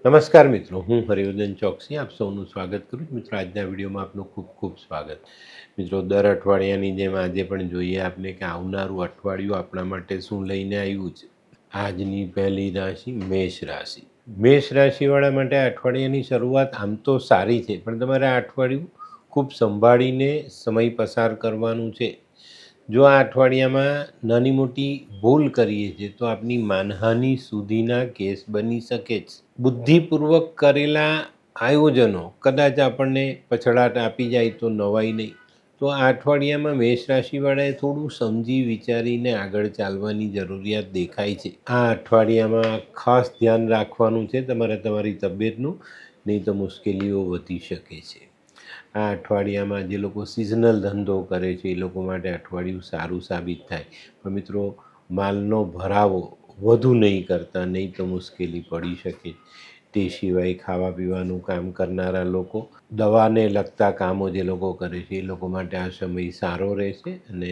નમસ્કાર મિત્રો, હું હરિવર્ધન ચોકસી આપ સૌનું સ્વાગત કરું છું. મિત્રો, આજના વિડીયોમાં આપનું ખૂબ ખૂબ સ્વાગત. મિત્રો, દર અઠવાડિયાની જેમ આજે પણ જોઈએ આપને કે આવનારું અઠવાડિયું આપણા માટે શું લઈને આવ્યું છે. આજની પહેલી રાશિ મેષ રાશિ. મેષ રાશિવાળા માટે અઠવાડિયાની શરૂઆત આમ તો સારી છે, પણ તમારે આ અઠવાડિયું ખૂબ સંભાળીને સમય પસાર કરવાનું છે. જો આ અઠવાડિયામાં નાની મોટી ભૂલ કરીએ છીએ તો આપની માનહાનિ સુધીના કેસ બની શકે છે. બુદ્ધિપૂર્વક કરેલા આયોજનો કદાચ આપણને પછડાટ આપી જાય તો નવાઈ નહીં. તો આ અઠવાડિયામાં મેષ રાશિવાળાએ થોડું સમજી વિચારીને આગળ ચાલવાની જરૂરિયાત દેખાય છે. આ અઠવાડિયામાં ખાસ ધ્યાન રાખવાનું છે તમારી તબિયતનું, નહીં તો મુશ્કેલીઓ વધી શકે છે. આ અઠવાડિયામાં જે લોકો સિઝનલ ધંધો કરે છે એ લોકો માટે અઠવાડિયું સારું સાબિત થાય. પણ મિત્રો, માલનો ભરાવો વધુ નહીં કરતા, નહીં તો મુશ્કેલી પડી શકે. તે સિવાય ખાવા પીવાનું કામ કરનારા લોકો, દવાને લગતા કામો જે લોકો કરે છે એ લોકો માટે આ સમય સારો રહેશે અને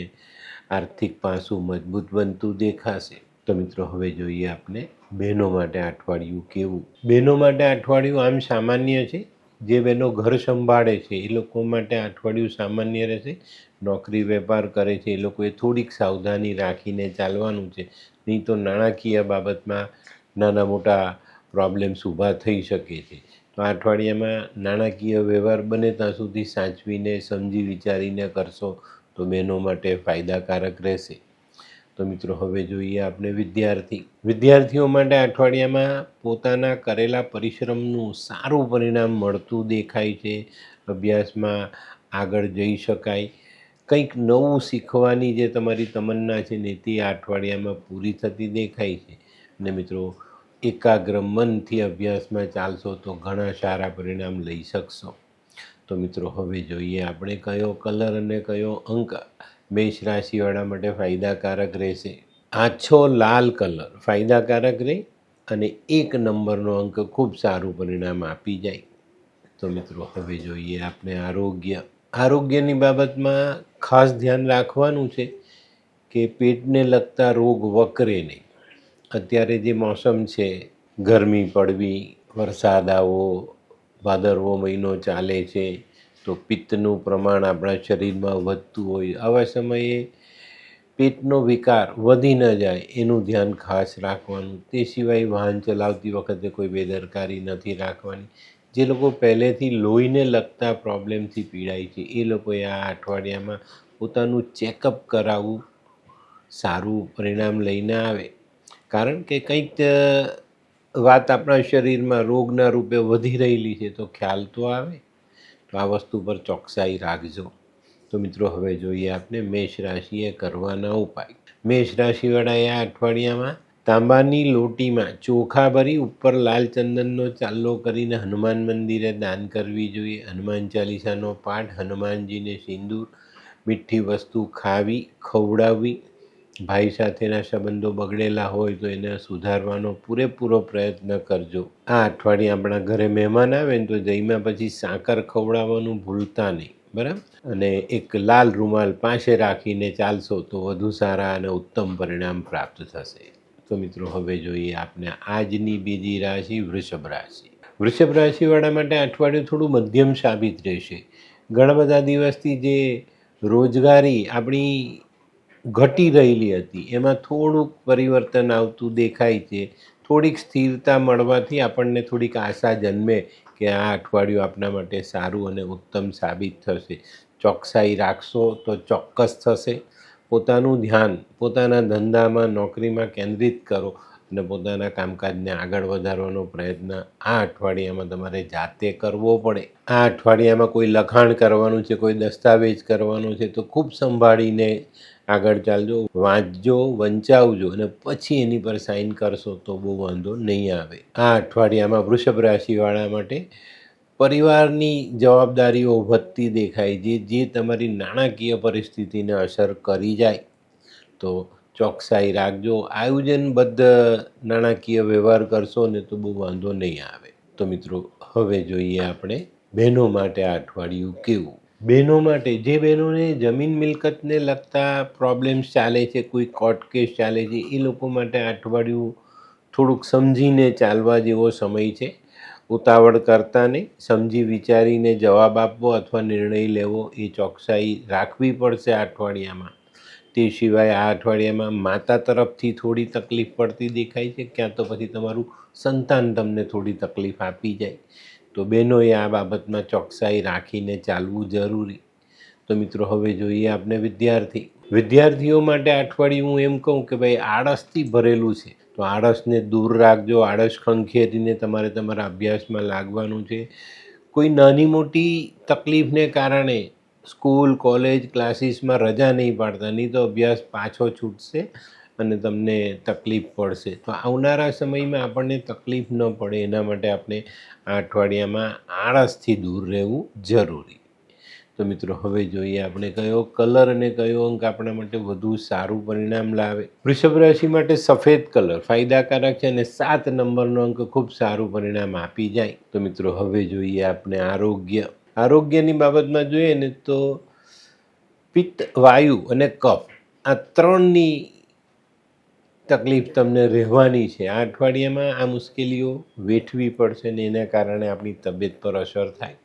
આર્થિક પાસું મજબૂત બનતું દેખાશે. તો મિત્રો, હવે જોઈએ આપણે બહેનો માટે અઠવાડિયું કેવું. બહેનો માટે અઠવાડિયું આમ સામાન્ય છે. જે બહેનો ઘર સંભાળે છે એ લોકો માટે અઠવાડિયું સામાન્ય રહેશે. નોકરી વેપાર કરે છે એ લોકોએ થોડીક સાવધાની રાખીને ચાલવાનું છે, નહીં તો નાણાકીય બાબતમાં નાના મોટા પ્રોબ્લેમ્સ ઊભા થઈ શકે છે. તો આ અઠવાડિયામાં નાણાકીય વ્યવહાર બને ત્યાં સુધી સાચવીને સમજી વિચારીને કરશો તો બહેનો માટે ફાયદાકારક રહેશે. તો મિત્રો, હવે જોઈએ આપણે વિદ્યાર્થીઓ માટે અઠવાડિયામાં પોતાના કરેલા પરિશ્રમનું સારું પરિણામ મળતું દેખાય છે. અભ્યાસમાં આગળ જઈ શકાય. કંઈક નવું શીખવાની જે તમારી તમન્ના છે ને તે આ અઠવાડિયામાં પૂરી થતી દેખાય છે. અને મિત્રો, એકાગ્ર મનથી અભ્યાસમાં ચાલશો તો ઘણા સારા પરિણામ લઈ શકશો. તો મિત્રો, હવે જોઈએ આપણે કયો કલર અને કયો અંક મેષ રાશિવાળા માટે ફાયદાકારક રહેશે. આછો લાલ કલર ફાયદાકારક રહે અને 1 નંબરનો અંક ખૂબ સારું પરિણામ આપી જાય. તો મિત્રો, હવે જોઈએ આપણે આરોગ્યની બાબતમાં ખાસ ધ્યાન રાખવાનું છે કે પેટને લગતા રોગ વકરે નહીં. અત્યારે જે મોસમ છે, ગરમી પડવી, વરસાદ આવવો, ભાદરવો મહિનો ચાલે છે, તો પિત્તનું પ્રમાણ આપણા શરીરમાં વધતું હોય. આવા સમયે પેટનો વિકાર વધી ન જાય એનું ધ્યાન ખાસ રાખવાનું. તે સિવાય વાહન ચલાવતી વખતે કોઈ બેદરકારી નથી રાખવાની. જે લોકો પહેલેથી લોહીને લગતા પ્રોબ્લેમથી પીડાય છે એ લોકોએ આ અઠવાડિયામાં પોતાનું ચેકઅપ કરાવવું સારું પરિણામ લઈને આવે. કારણ કે કંઈક વાત આપણા શરીરમાં રોગના રૂપે વધી રહેલી છે તો ખ્યાલ તો આવે. તો આ વસ્તુ પર ચોકસાઈ રાખજો. તો મિત્રો, હવે જોઈએ આપણે મેષ રાશિએ કરવાના ઉપાય. મેષ રાશિવાળાએ આ અઠવાડિયામાં તાંબાની લોટીમાં ચોખા ભરી ઉપર લાલ ચંદનનો ચાલ્લો કરીને હનુમાન મંદિરે દાન કરવી જોઈએ. હનુમાન ચાલીસાનો પાઠ, હનુમાનજીને સિંદૂર, મીઠી વસ્તુ ખાવી, ખવડાવવી. ભાઈ સાથેના સંબંધો બગડેલા હોય તો એને સુધારવાનો પૂરેપૂરો પ્રયત્ન કરજો. આ અઠવાડિયે આપણા ઘરે મહેમાન આવે ને તો જમ્યા પછી સાકર ખવડાવવાનું ભૂલતા નહીં, બરાબર. અને એક લાલ રૂમાલ પાસે રાખીને ચાલશો તો વધુ સારા અને ઉત્તમ પરિણામ પ્રાપ્ત થશે. તો મિત્રો, હવે જોઈએ આપણે આજની બીજી રાશિ વૃષભ રાશિ. વૃષભ રાશિવાળા માટે અઠવાડિયું થોડું મધ્યમ સાબિત રહેશે. ઘણા બધા દિવસથી જે રોજગારી આપણી ઘટી રહેલી હતી એમાં થોડુંક પરિવર્તન આવતું દેખાય છે. થોડીક સ્થિરતા મળવાથી આપણને થોડીક આશા જન્મે કે આ અઠવાડિયું આપણા માટે સારું અને ઉત્તમ સાબિત થશે. ચોકસાઈ રાખશો તો ચોક્કસ થશે. પોતાનું ધ્યાન પોતાના ધંધામાં, નોકરીમાં કેન્દ્રિત કરો અને પોતાના કામકાજને આગળ વધારવાનો પ્રયત્ન આ અઠવાડિયામાં તમારે જાતે કરવો પડે. આ અઠવાડિયામાં કોઈ લખાણ કરવાનું છે, કોઈ દસ્તાવેજ કરવાનો છે તો ખૂબ સંભાળીને આગળ ચાલજો, વાંચજો, વંચાવજો અને પછી એની પર સાઇન કરશો તો બહુ વાંધો નહીં આવે. આ અઠવાડિયામાં વૃષભ રાશિવાળા માટે પરિવારની જવાબદારીઓ વધતી દેખાય. જે તમારી નાણાકીય પરિસ્થિતિને અસર કરી જાય તો ચોકસાઈ રાખજો. આયોજનબદ્ધ નાણાકીય વ્યવહાર કરશો ને તો બહુ વાંધો નહીં આવે. તો મિત્રો, હવે જોઈએ આપણે બહેનો માટે આ અઠવાડિયું કેવું. બહેનો માટે, જે બહેનોને જમીન મિલકતને લગતા પ્રોબ્લેમ્સ ચાલે છે, કોઈ કોર્ટ કેસ ચાલે છે, એ લોકો માટે આ અઠવાડિયું થોડુંક સમજીને ચાલવા જેવો સમય છે. ઉતાવળ કરતા નહીં, સમજી વિચારીને જવાબ આપવો અથવા નિર્ણય લેવો એ ચોકસાઈ રાખવી પડશે આ અઠવાડિયામાં. તે સિવાય આ અઠવાડિયામાં માતા તરફથી થોડી તકલીફ પડતી દેખાય છે, ક્યાં તો પછી તમારું સંતાન તમને થોડી તકલીફ આપી જાય. તો બહેનોએ આ બાબતમાં ચોકસાઈ રાખીને ચાલવું જરૂરી. તો મિત્રો હવે જોઈએ આપણે વિદ્યાર્થીઓ માટે આ અઠવાડિયું હું એમ કહું કે ભાઈ આળસથી ભરેલું છે, તો આળસને દૂર રાખજો. આળસ ખંખેરીને તમારે તમારા અભ્યાસમાં લાગવાનું છે. કોઈ નાની મોટી તકલીફને કારણે સ્કૂલ કોલેજ ક્લાસીસમાં રજા નહીં પાડતા, નહીં તો અભ્યાસ પાછો છૂટશે અને તમને તકલીફ પડશે. તો આવનારા સમયમાં આપણને તકલીફ ન પડે એના માટે આપણે આ અઠવાડિયામાં આળસથી દૂર રહેવું જરૂરી. તો મિત્રો હવે જોઈએ આપણે કયો કલર અને કયો અંક આપણા માટે વધુ સારું પરિણામ લાવે. વૃષભ રાશિ માટે સફેદ કલર ફાયદાકારક છે અને 7 નંબરનો અંક ખૂબ સારું પરિણામ આપી જાય. તો મિત્રો હવે જોઈએ આપણે આરોગ્યની બાબતમાં જોઈએ ને તો પિત્ત, વાયુ અને કફ આ 3ની તકલીફ તમને રહેવાની છે. આ અઠવાડિયામાં આ મુશ્કેલીઓ વેઠવી પડશે ને એના કારણે આપણી તબિયત પર અસર થાય.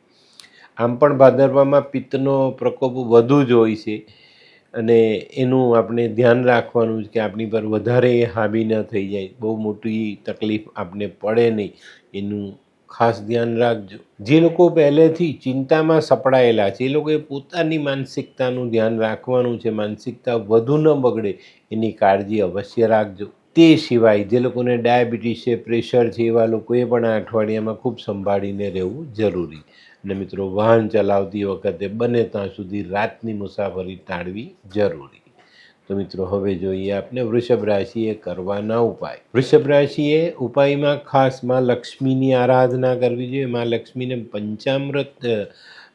આમ પણ ભાદરવામાં પિત્તનો પ્રકોપ વધુ જ હોય છે અને એનું આપણે ધ્યાન રાખવાનું છે કે આપણી પર વધારે હાવી ન થઈ જાય, બહુ મોટી તકલીફ આપણે પડે નહીં, એનું ખાસ ધ્યાન રાખજો. જે લોકો પહેલેથી ચિંતામાં સપડાયેલા છે એ લોકોએ પોતાની માનસિકતાનું ધ્યાન રાખવાનું છે. માનસિકતા વધુ ન બગડે એની કાળજી અવશ્ય રાખજો. તે સિવાય જે લોકોને ડાયાબિટીસ છે, પ્રેશર છે, એવા લોકોએ પણ આ અઠવાડિયામાં ખૂબ સંભાળીને રહેવું જરૂરી. અને મિત્રો વાહન ચલાવતી વખતે બને ત્યાં સુધી રાતની મુસાફરી ટાળવી જરૂરી. તો મિત્રો હવે જોઈએ આપણે વૃષભ રાશિએ કરવાના ઉપાય. વૃષભ રાશિએ ઉપાયમાં ખાસ માં લક્ષ્મીની આરાધના કરવી જોઈએ. માં લક્ષ્મીને પંચામૃત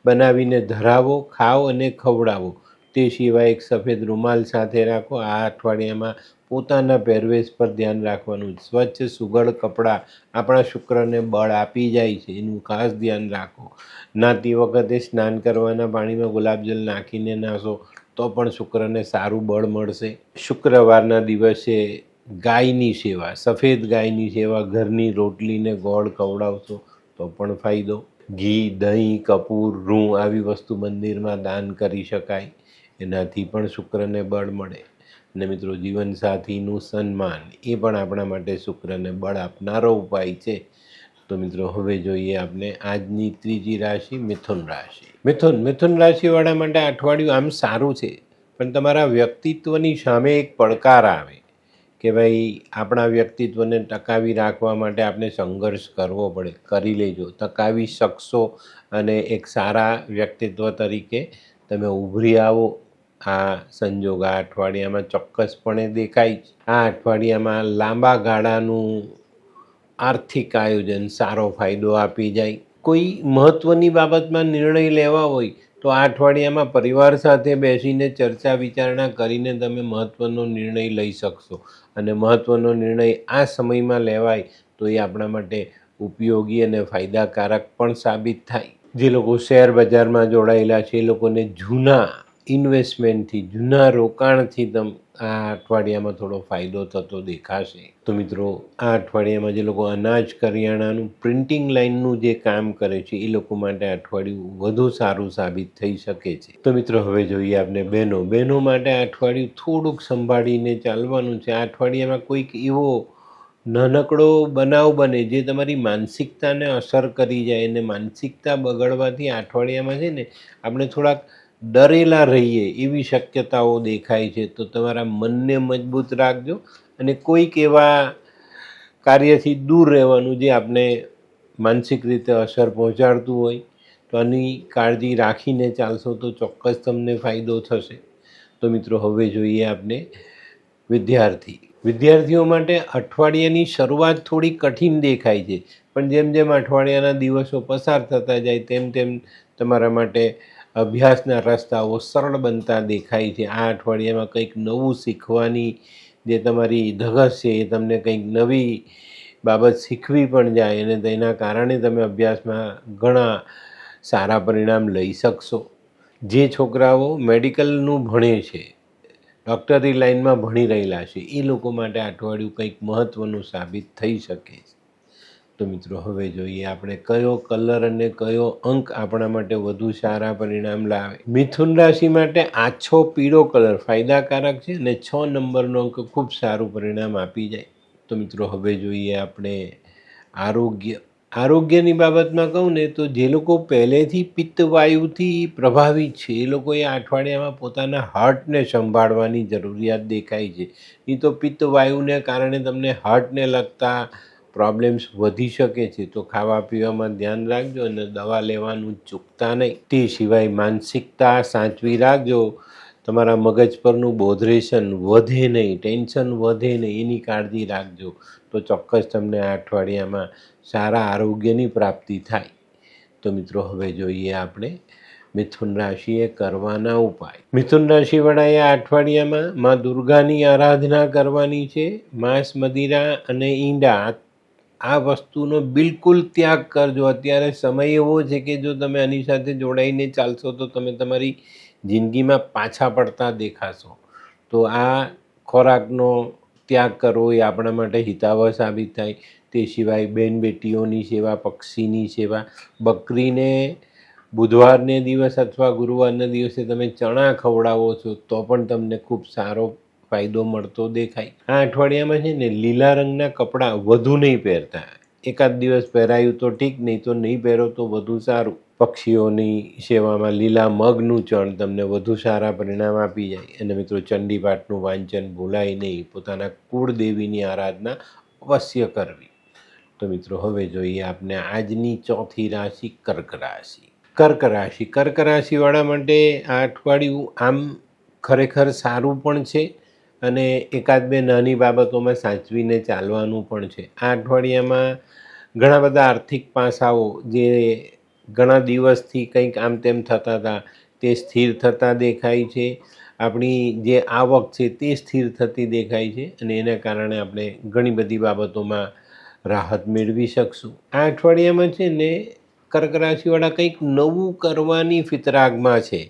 બનાવીને ધરાવો, ખાઓ અને ખવડાવો. તે સિવાય એક સફેદ રૂમાલ સાથે રાખો. આ અઠવાડિયામાં પોતાના પહેરવેશ પર ધ્યાન રાખવાનું. સ્વચ્છ સુઘડ કપડાં આપણા શુક્રને બળ આપી જાય છે, એનું ખાસ ધ્યાન રાખો. નાતી વખતે સ્નાન કરવાના પાણીમાં ગુલાબજલ નાખીને નાશો તો પણ શુક્રને સારું બળ મળશે. શુક્રવારના દિવસે ગાયની સેવા, સફેદ ગાયની સેવા, ઘરની રોટલીને ગોળ ખવડાવશો તો પણ ફાયદો. ઘી, દહીં, કપૂર, રૂં આવી વસ્તુ મંદિરમાં દાન કરી શકાય, એનાથી પણ શુક્રને બળ મળે. અને મિત્રો જીવનસાથીનું સન્માન એ પણ આપણા માટે શુક્રને બળ આપનારો ઉપાય છે. તો મિત્રો હવે જોઈએ આપણે આજની ત્રીજી રાશિ મિથુન રાશિ. મિથુન રાશિવાળા માટે અઠવાડિયું આમ સારું છે, પણ તમારા વ્યક્તિત્વની સામે એક પડકાર આવે કે ભાઈ આપણા વ્યક્તિત્વને ટકાવી રાખવા માટે આપણે સંઘર્ષ કરવો પડે. કરી લેજો, ટકાવી શકશો અને એક સારા વ્યક્તિત્વ તરીકે તમે ઉભરી આવો. આ સંજોગ આ અઠવાડિયામાં ચોક્કસપણે દેખાય છે. આ અઠવાડિયામાં લાંબા ગાળાનું આર્થિક આયોજન સારો ફાયદો આપી જાય. કોઈ મહત્ત્વની બાબતમાં નિર્ણય લેવા હોય તો આ અઠવાડિયામાં પરિવાર સાથે બેસીને ચર્ચા વિચારણા કરીને તમે મહત્ત્વનો નિર્ણય લઈ શકશો. અને મહત્ત્વનો નિર્ણય આ સમયમાં લેવાય તો એ આપણા માટે ઉપયોગી અને ફાયદાકારક પણ સાબિત થાય. જે લોકો શેર બજારમાં જોડાયેલા છે એ લોકોને જૂના ઇન્વેસ્ટમેન્ટથી, જૂના રોકાણથી આ અઠવાડિયામાં થોડો ફાયદો થતો દેખાશે. તો મિત્રો આ અઠવાડિયામાં જે લોકો અનાજ કરિયાણાનું પ્રિન્ટિંગ લાઇનનું જે કામ કરે છે એ લોકો માટે અઠવાડિયું વધુ સારું સાબિત થઈ શકે છે. તો મિત્રો હવે જોઈએ આપણે બહેનો માટે આ અઠવાડિયું થોડુંક સંભાળીને ચાલવાનું છે. આ અઠવાડિયામાં કોઈક એવો નાનકડો બનાવ બને જે તમારી માનસિકતાને અસર કરી જાય, અને માનસિકતા બગડવાથી આ અઠવાડિયામાં છે ને આપણે થોડાક ડરેલા રહીએ એવી શક્યતાઓ દેખાય છે. તો તમારા મનને મજબૂત રાખજો અને કોઈક એવા કાર્યથી દૂર રહેવાનું જે આપણે માનસિક રીતે અસર પહોંચાડતું હોય. તો આની કાળજી રાખીને ચાલશો તો ચોક્કસ તમને ફાયદો થશે. તો મિત્રો હવે જોઈએ આપણે વિદ્યાર્થીઓ માટે અઠવાડિયાની શરૂઆત થોડી કઠિન દેખાય છે, પણ જેમ જેમ અઠવાડિયાના દિવસો પસાર થતા જાય તેમ તેમ તમારા માટે અભ્યાસના રસ્તાઓ સરળ બનતા દેખાય છે. આ અઠવાડિયામાં કંઈક નવું શીખવાની જે તમારી ધગશ છે એ તમને કંઈક નવી બાબત શીખવી પણ જાય અને તેના કારણે તમે અભ્યાસમાં ઘણા સારા પરિણામ લઈ શકશો. જે છોકરાઓ મેડિકલનું ભણે છે, ડૉક્ટરી લાઇનમાં ભણી રહેલા છે, એ લોકો માટે અઠવાડિયું કંઈક મહત્ત્વનું સાબિત થઈ શકે છે. તો મિત્રો હવે જોઈએ આપણે કયો કલર અને કયો અંક આપણા માટે વધુ સારા પરિણામ લાવે. મિથુન રાશિ માટે આછો પીળો કલર ફાયદાકારક છે અને 6 નંબરનો અંક ખૂબ સારું પરિણામ આપી જાય. તો મિત્રો હવે જોઈએ આપણે આરોગ્યની બાબતમાં કહું ને તો જે લોકો પહેલેથી પિત્તવાયુથી પ્રભાવિત છે એ લોકોએ આ અઠવાડિયામાં પોતાના હાર્ટને સંભાળવાની જરૂરિયાત દેખાય છે. નહીં તો પિત્તવાયુને કારણે તમને હાર્ટને લગતા પ્રોબ્લેમ્સ વધી શકે છે. તો ખાવા પીવામાં ધ્યાન રાખજો અને દવા લેવાનું ચૂકતા નહીં. તે સિવાય માનસિકતા સાચવી રાખજો. તમારા મગજ પરનું બોધરેશન વધે નહીં, ટેન્શન વધે નહીં, એની કાળજી રાખજો. તો ચોક્કસ તમને આ અઠવાડિયામાં સારા આરોગ્યની પ્રાપ્તિ થાય. તો મિત્રો હવે જોઈએ આપણે મિથુન રાશિએ કરવાના ઉપાય. મિથુન રાશિવાળાએ આ અઠવાડિયામાં માં દુર્ગાની આરાધના કરવાની છે. માંસ, મદિરા અને ઈંડા આ વસ્તુનો બિલકુલ ત્યાગ કરજો. અત્યારે સમય એવો છે કે જો તમે આની સાથે જોડાઈને ચાલશો તો તમે તમારી જિંદગીમાં પાછા પડતા દેખાશો. તો આ ખોરાકનો ત્યાગ કરવો એ આપણા માટે હિતાવહ સાબિત થાય. તે સિવાય બેન બેટીઓની સેવા, પક્ષીની સેવા, બકરીને બુધવારને દિવસ અથવા ગુરુવારના દિવસે તમે ચણા ખવડાવો છો તો પણ તમને ખૂબ સારો ફાયદો મળતો દેખાય. આ અઠવાડિયામાં છે ને લીલા રંગના કપડાં વધુ નહીં પહેરતા. એકાદ દિવસ પહેરાયું તો ઠીક, નહીં તો નહીં પહેરો તો વધુ સારું. પક્ષીઓની સેવામાં લીલા મગનું ચણ તમને વધુ સારા પરિણામ આપી જાય. અને મિત્રો ચંડીપાઠનું વાંચન ભૂલાય નહીં. પોતાના કુળદેવીની આરાધના અવશ્ય કરવી. તો મિત્રો હવે જોઈએ આપણે આજની ચોથી રાશિ કર્ક રાશિ. કર્ક રાશિવાળા માટે આ અઠવાડિયું આમ ખરેખર સારું પણ છે અને એકાદ બે નાની બાબતોમાં સાચવીને ચાલવાનું પણ છે. આ અઠવાડિયામાં ઘણા બધા આર્થિક પાસાઓ જે ઘણા દિવસથી કંઈક આમ તેમ થતા હતા તે સ્થિર થતા દેખાય છે. આપણી જે આવક છે તે સ્થિર થતી દેખાય છે અને એના કારણે આપણે ઘણી બધી બાબતોમાં રાહત મેળવી શકશું. આ અઠવાડિયામાં છે ને કર્ક રાશિવાળા કંઈક નવું કરવાની ફિતરાગમાં છે,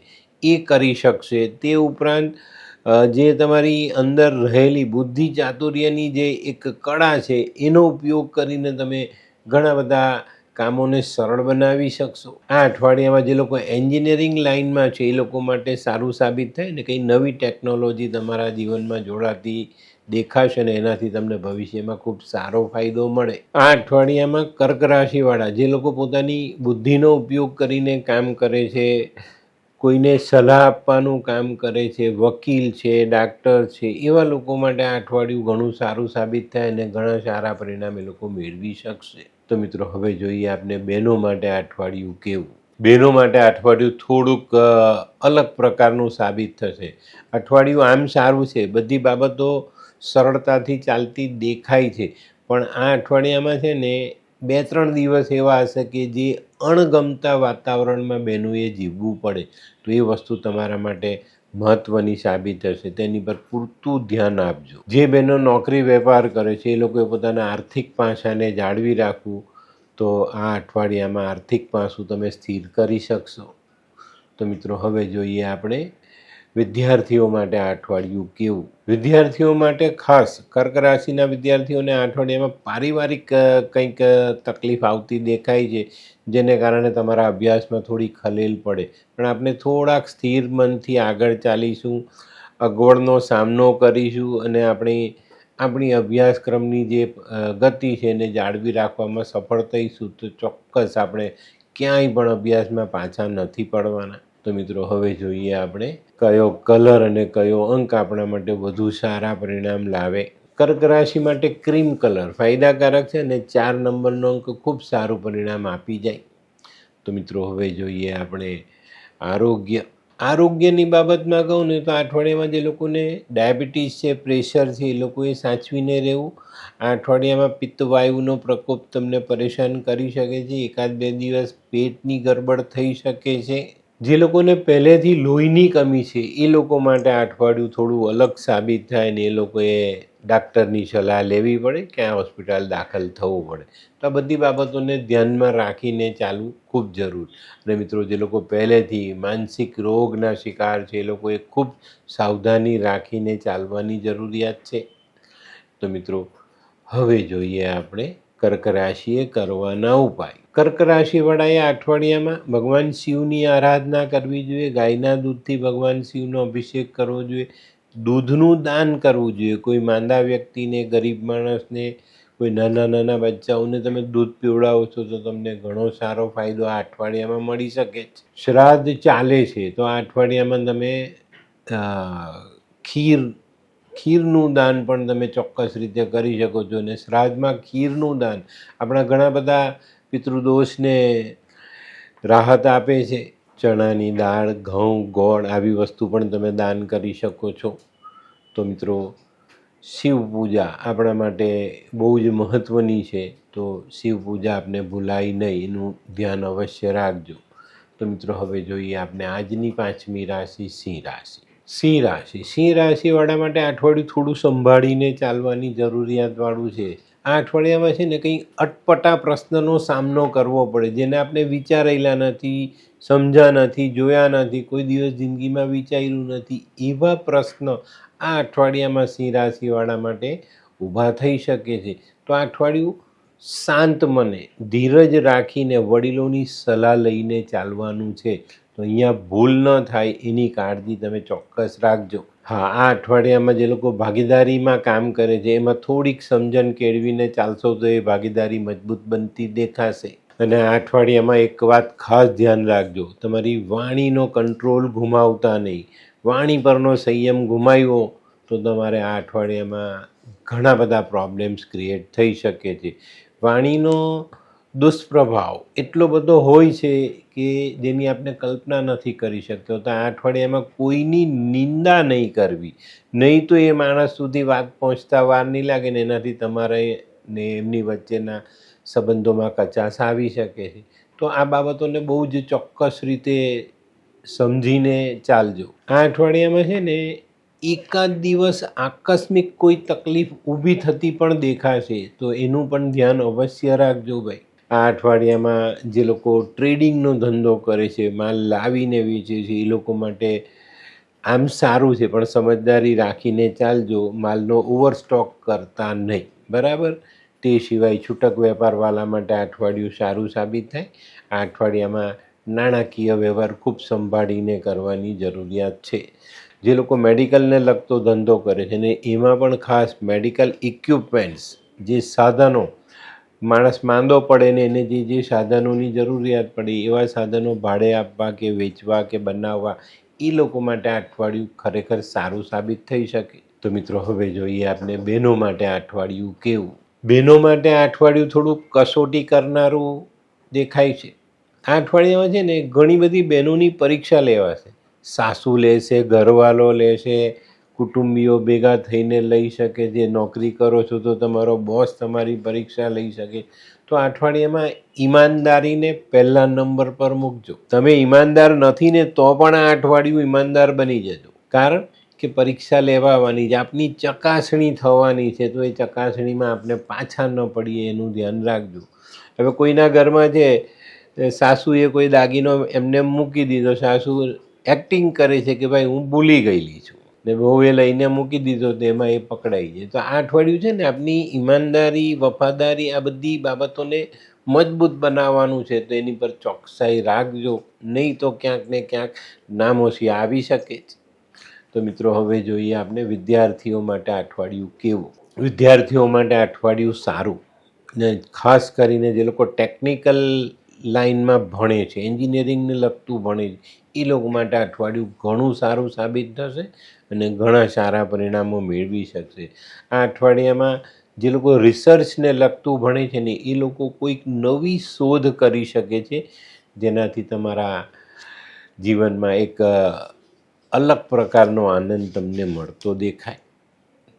એ કરી શકશે. તે ઉપરાંત જે તમારી અંદર રહેલી બુદ્ધિ ચાતુર્યની જે એક કળા છે એનો ઉપયોગ કરીને તમે ઘણા બધા કામોને સરળ બનાવી શકશો. આ અઠવાડિયામાં જે લોકો એન્જિનિયરિંગ લાઇનમાં છે એ લોકો માટે સારું સાબિત થાય ને કંઈ નવી ટેકનોલોજી તમારા જીવનમાં જોડાતી દેખાશે અને એનાથી તમને ભવિષ્યમાં ખૂબ સારો ફાયદો મળે. આ અઠવાડિયામાં કર્ક રાશિવાળા જે લોકો પોતાની બુદ્ધિનો ઉપયોગ કરીને કામ કરે છે, કોઈને સલાહ આપવાનું કામ કરે છે, વકીલ છે, ડાક્ટર છે, એવા લોકો માટે આ અઠવાડિયું ઘણું સારું સાબિત થાય અને ઘણા સારા પરિણામ એ લોકો મેળવી શકશે. તો મિત્રો હવે જોઈએ આપણે બહેનો માટે આ અઠવાડિયું કેવું. બહેનો માટે આ અઠવાડિયું થોડુંક અલગ પ્રકારનું સાબિત થશે. અઠવાડિયું આમ સારું છે, બધી બાબતો સરળતાથી ચાલતી દેખાય છે, પણ આ અઠવાડિયામાં છે ને 2-3 દિવસ એવા હશે કે જે અણગમતા વાતાવરણમાં બહેનોએ જીવવું પડે. તો એ વસ્તુ તમારા માટે મહત્ત્વની સાબિત થશે. તેની પર પૂરતું ધ્યાન આપજો. જે બહેનો નોકરી વેપાર કરે છે એ લોકોએ પોતાના આર્થિક પાસાને જાળવી રાખવું. તો આ અઠવાડિયામાં આર્થિક પાસું તમે સ્થિર કરી શકશો. તો મિત્રો હવે જોઈએ આપણે વિદ્યાર્થીઓ માટે આ અઠવાડિયું કેવું. વિદ્યાર્થીઓ માટે ખાસ કર્ક રાશિના વિદ્યાર્થીઓને આ અઠવાડિયામાં પારિવારિક કંઈક તકલીફ આવતી દેખાય છે, જેને કારણે તમારા અભ્યાસમાં થોડી ખલેલ પડે. પણ આપણે થોડાક સ્થિર મનથી આગળ ચાલીશું, અગવડનો સામનો કરીશું અને આપણી અભ્યાસક્રમની જે ગતિ છે એને જાળવી રાખવામાં સફળ થઈશું. તો ચોક્કસ આપણે ક્યાંય પણ અભ્યાસમાં પાછા નથી પડવાના. તો મિત્રો હવે જોઈએ આપણે કયો કલર અને કયો અંક આપણા માટે વધુ સારા પરિણામ લાવે. કર્ક રાશિ માટે ક્રીમ કલર ફાયદાકારક છે અને 4 નંબરનો અંક ખૂબ સારું પરિણામ આપી જાય. તો મિત્રો હવે જોઈએ આપણે આરોગ્યની બાબતમાં કહું ને તો આ અઠવાડિયામાં જે લોકોને ડાયાબિટીસ છે, પ્રેશર છે, એ લોકોએ સાચવીને રહેવું. આ અઠવાડિયામાં પિત્તવાયુનો પ્રકોપ તમને પરેશાન કરી શકે છે. 1-2 દિવસ પેટની ગરબડ થઈ શકે છે. જે લોકોને પહેલેથી લોહીની કમી છે એ લોકો માટે આ અઠવાડિયું થોડું અલગ સાબિત થાય ને એ લોકોએ ડાક્ટરની સલાહ લેવી પડે, ક્યાં હોસ્પિટલ દાખલ થવું પડે. તો આ બધી બાબતોને ધ્યાનમાં રાખીને ચાલવું ખૂબ જરૂર. અને મિત્રો જે લોકો પહેલેથી માનસિક રોગના શિકાર છે એ લોકોએ ખૂબ સાવધાની રાખીને ચાલવાની જરૂરિયાત છે. તો મિત્રો હવે જોઈએ આપણે કર્ક રાશિએ કરવાના ઉપાય. કર્ક રાશિવાળાએ આ અઠવાડિયામાં ભગવાન શિવની આરાધના કરવી જોઈએ. ગાયના દૂધથી ભગવાન શિવનો અભિષેક કરવો જોઈએ. દૂધનું દાન કરવું જોઈએ. કોઈ માંદા વ્યક્તિને, ગરીબ માણસને, કોઈ નાના નાના બચ્ચાઓને તમે દૂધ પીવડાવો છો તો તમને ઘણો સારો ફાયદો આ અઠવાડિયામાં મળી શકે છે. શ્રાદ્ધ ચાલે છે તો આ અઠવાડિયામાં તમે ખીરનું દાન પણ તમે ચોક્કસ રીતે કરી શકો છો. અને શ્રાદ્ધમાં ખીરનું દાન આપણા ઘણા બધા પિતૃદોષને રાહત આપે છે. ચણાની દાળ, ઘઉં, ગોળ આવી વસ્તુ પણ તમે દાન કરી શકો છો. તો મિત્રો, શિવ પૂજા આપણા માટે બહુ જ મહત્ત્વની છે. તો શિવ પૂજા આપને ભૂલાય નહીં, એનું ધ્યાન અવશ્ય રાખજો. તો મિત્રો, હવે જોઈએ આપણે આજની પાંચમી રાશિ સિંહ રાશિ. સિંહ રાશિવાળા માટે અઠવાડિયું થોડું સંભાળીને ચાલવાની જરૂરિયાતવાળું છે. આ અઠવાડિયામાં છે ને કંઈ અટપટા પ્રશ્નનો સામનો કરવો પડે, જેને આપણે વિચારેલા નથી, સમજ્યા નથી, જોયા નથી, કોઈ દિવસ જિંદગીમાં વિચાર્યું નથી. એવા પ્રશ્ન આ અઠવાડિયામાં સિંહ રાશિવાળા માટે ઊભા થઈ શકે છે. તો આ અઠવાડિયું શાંત મને, ધીરજ રાખીને વડીલોની સલાહ લઈને ચાલવાનું છે. તો અહીંયા ભૂલ ન થાય એની કાળજી તમે ચોક્કસ રાખજો. હા, આ અઠવાડિયામાં જે લોકો ભાગીદારીમાં કામ કરે છે એમાં થોડીક સમજણ કેળવીને ચાલશો તો એ ભાગીદારી મજબૂત બનતી દેખાશે. અને આ અઠવાડિયામાં એક વાત ખાસ ધ્યાન રાખજો, તમારી વાણીનો કંટ્રોલ ગુમાવતા નહીં. વાણી પરનો સંયમ ગુમાવ્યો તો તમારે આ અઠવાડિયામાં ઘણા બધા પ્રોબ્લેમ્સ ક્રિએટ થઈ શકે છે. વાણીનો દુષ્પ્રભાવ એટલો બધો હોય છે કે જેની આપણે કલ્પના નથી કરી શકતો. તો આ અઠવાડિયામાં કોઈની નિંદા નહીં કરવી, નહીં તો એ માણસ સુધી વાત પહોંચતા વાર નહીં લાગે ને એનાથી તમારે ને એમની વચ્ચેના સંબંધોમાં કચાશ આવી શકે છે. તો આ બાબતોને બહુ જ ચોક્કસ રીતે સમજીને ચાલજો. આ અઠવાડિયામાં છે ને એકાદ દિવસ આકસ્મિક કોઈ તકલીફ ઊભી થતી પણ દેખાશે, તો એનું પણ ધ્યાન અવશ્ય રાખજો ભાઈ. આ અઠવાડિયામાં જે લોકો ટ્રેડિંગનો ધંધો કરે છે, માલ લાવીને વેચે છે, એ લોકો માટે આમ સારું છે, પણ સમજદારી રાખીને ચાલજો. માલનો ઓવરસ્ટોક કરતા નહીં, બરાબર? તે સિવાય છૂટક વેપારવાળા માટે આ અઠવાડિયું સારું સાબિત થાય. આ અઠવાડિયામાં નાણાકીય વ્યવહાર ખૂબ સંભાળીને કરવાની જરૂરિયાત છે. જે લોકો મેડિકલને લગતો ધંધો કરે છે ને એમાં પણ ખાસ મેડિકલ ઇક્વિપમેન્ટ્સ, જે સાધનો, માણસ માંદો પડે ને એને જે સાધનોની જરૂરિયાત પડે એવા સાધનો ભાડે આપવા કે વેચવા કે બનાવવા, એ લોકો માટે આ અઠવાડિયું ખરેખર સારું સાબિત થઈ શકે. તો મિત્રો, હવે જોઈએ આપણે બહેનો માટે આ અઠવાડિયું કેવું. બહેનો માટે આ અઠવાડિયું થોડુંક કસોટી કરનારું દેખાય છે. આ અઠવાડિયામાં છે ને ઘણી બધી બહેનોની પરીક્ષા લેવાશે. સાસુ લેશે, ઘરવાળો લેશે, કુટુંબીઓ ભેગા થઈને લઈ શકે. જે નોકરી કરો છો તો તમારો બોસ તમારી પરીક્ષા લઈ શકે. તો આ અઠવાડિયામાં ઈમાનદારીને પહેલા નંબર પર મૂકજો. તમે ઈમાનદાર નથી ને તો પણ આ અઠવાડિયું ઈમાનદાર બની જજો. કારણ કે પરીક્ષા લેવાની છે, આપની ચકાસણી થવાની છે. તો એ ચકાસણીમાં આપણે પાછા ન પડીએ એનું ધ્યાન રાખજો. હવે કોઈના ઘરમાં છે સાસુએ કોઈ દાગીનો એમને મૂકી દીધો, સાસુ એક્ટિંગ કરે છે કે ભાઈ હું ભૂલી ગયેલી છું, ને વહુએ લઈને મૂકી દીધો તો એમાં એ પકડાઈ જાય. તો આ અઠવાડિયું છે ને આપની ઈમાનદારી, વફાદારી, આ બધી બાબતોને મજબૂત બનાવવાનું છે. તો એની પર ચોકસાઈ રાખજો, નહીં તો ક્યાંક ને ક્યાંક નામોશી આવી શકે છે. તો મિત્રો, હવે જોઈએ આપણે વિદ્યાર્થીઓ માટે આ અઠવાડિયું કેવું. વિદ્યાર્થીઓ માટે આ અઠવાડિયું સારું, ને ખાસ કરીને જે લોકો ટેકનિકલ લાઇનમાં ભણે છે, એન્જિનિયરિંગને લગતું ભણે છે, એ લોકો માટે આ અઠવાડિયું ઘણું સારું સાબિત થશે અને ઘણા સારા પરિણામો મેળવી શકશે. આ અઠવાડિયામાં જે લોકો રિસર્ચને લગતું ભણે છે ને એ લોકો કોઈક નવી શોધ કરી શકે છે, જેનાથી તમારા જીવનમાં એક અલગ પ્રકારનો આનંદ તમને મળતો દેખાય.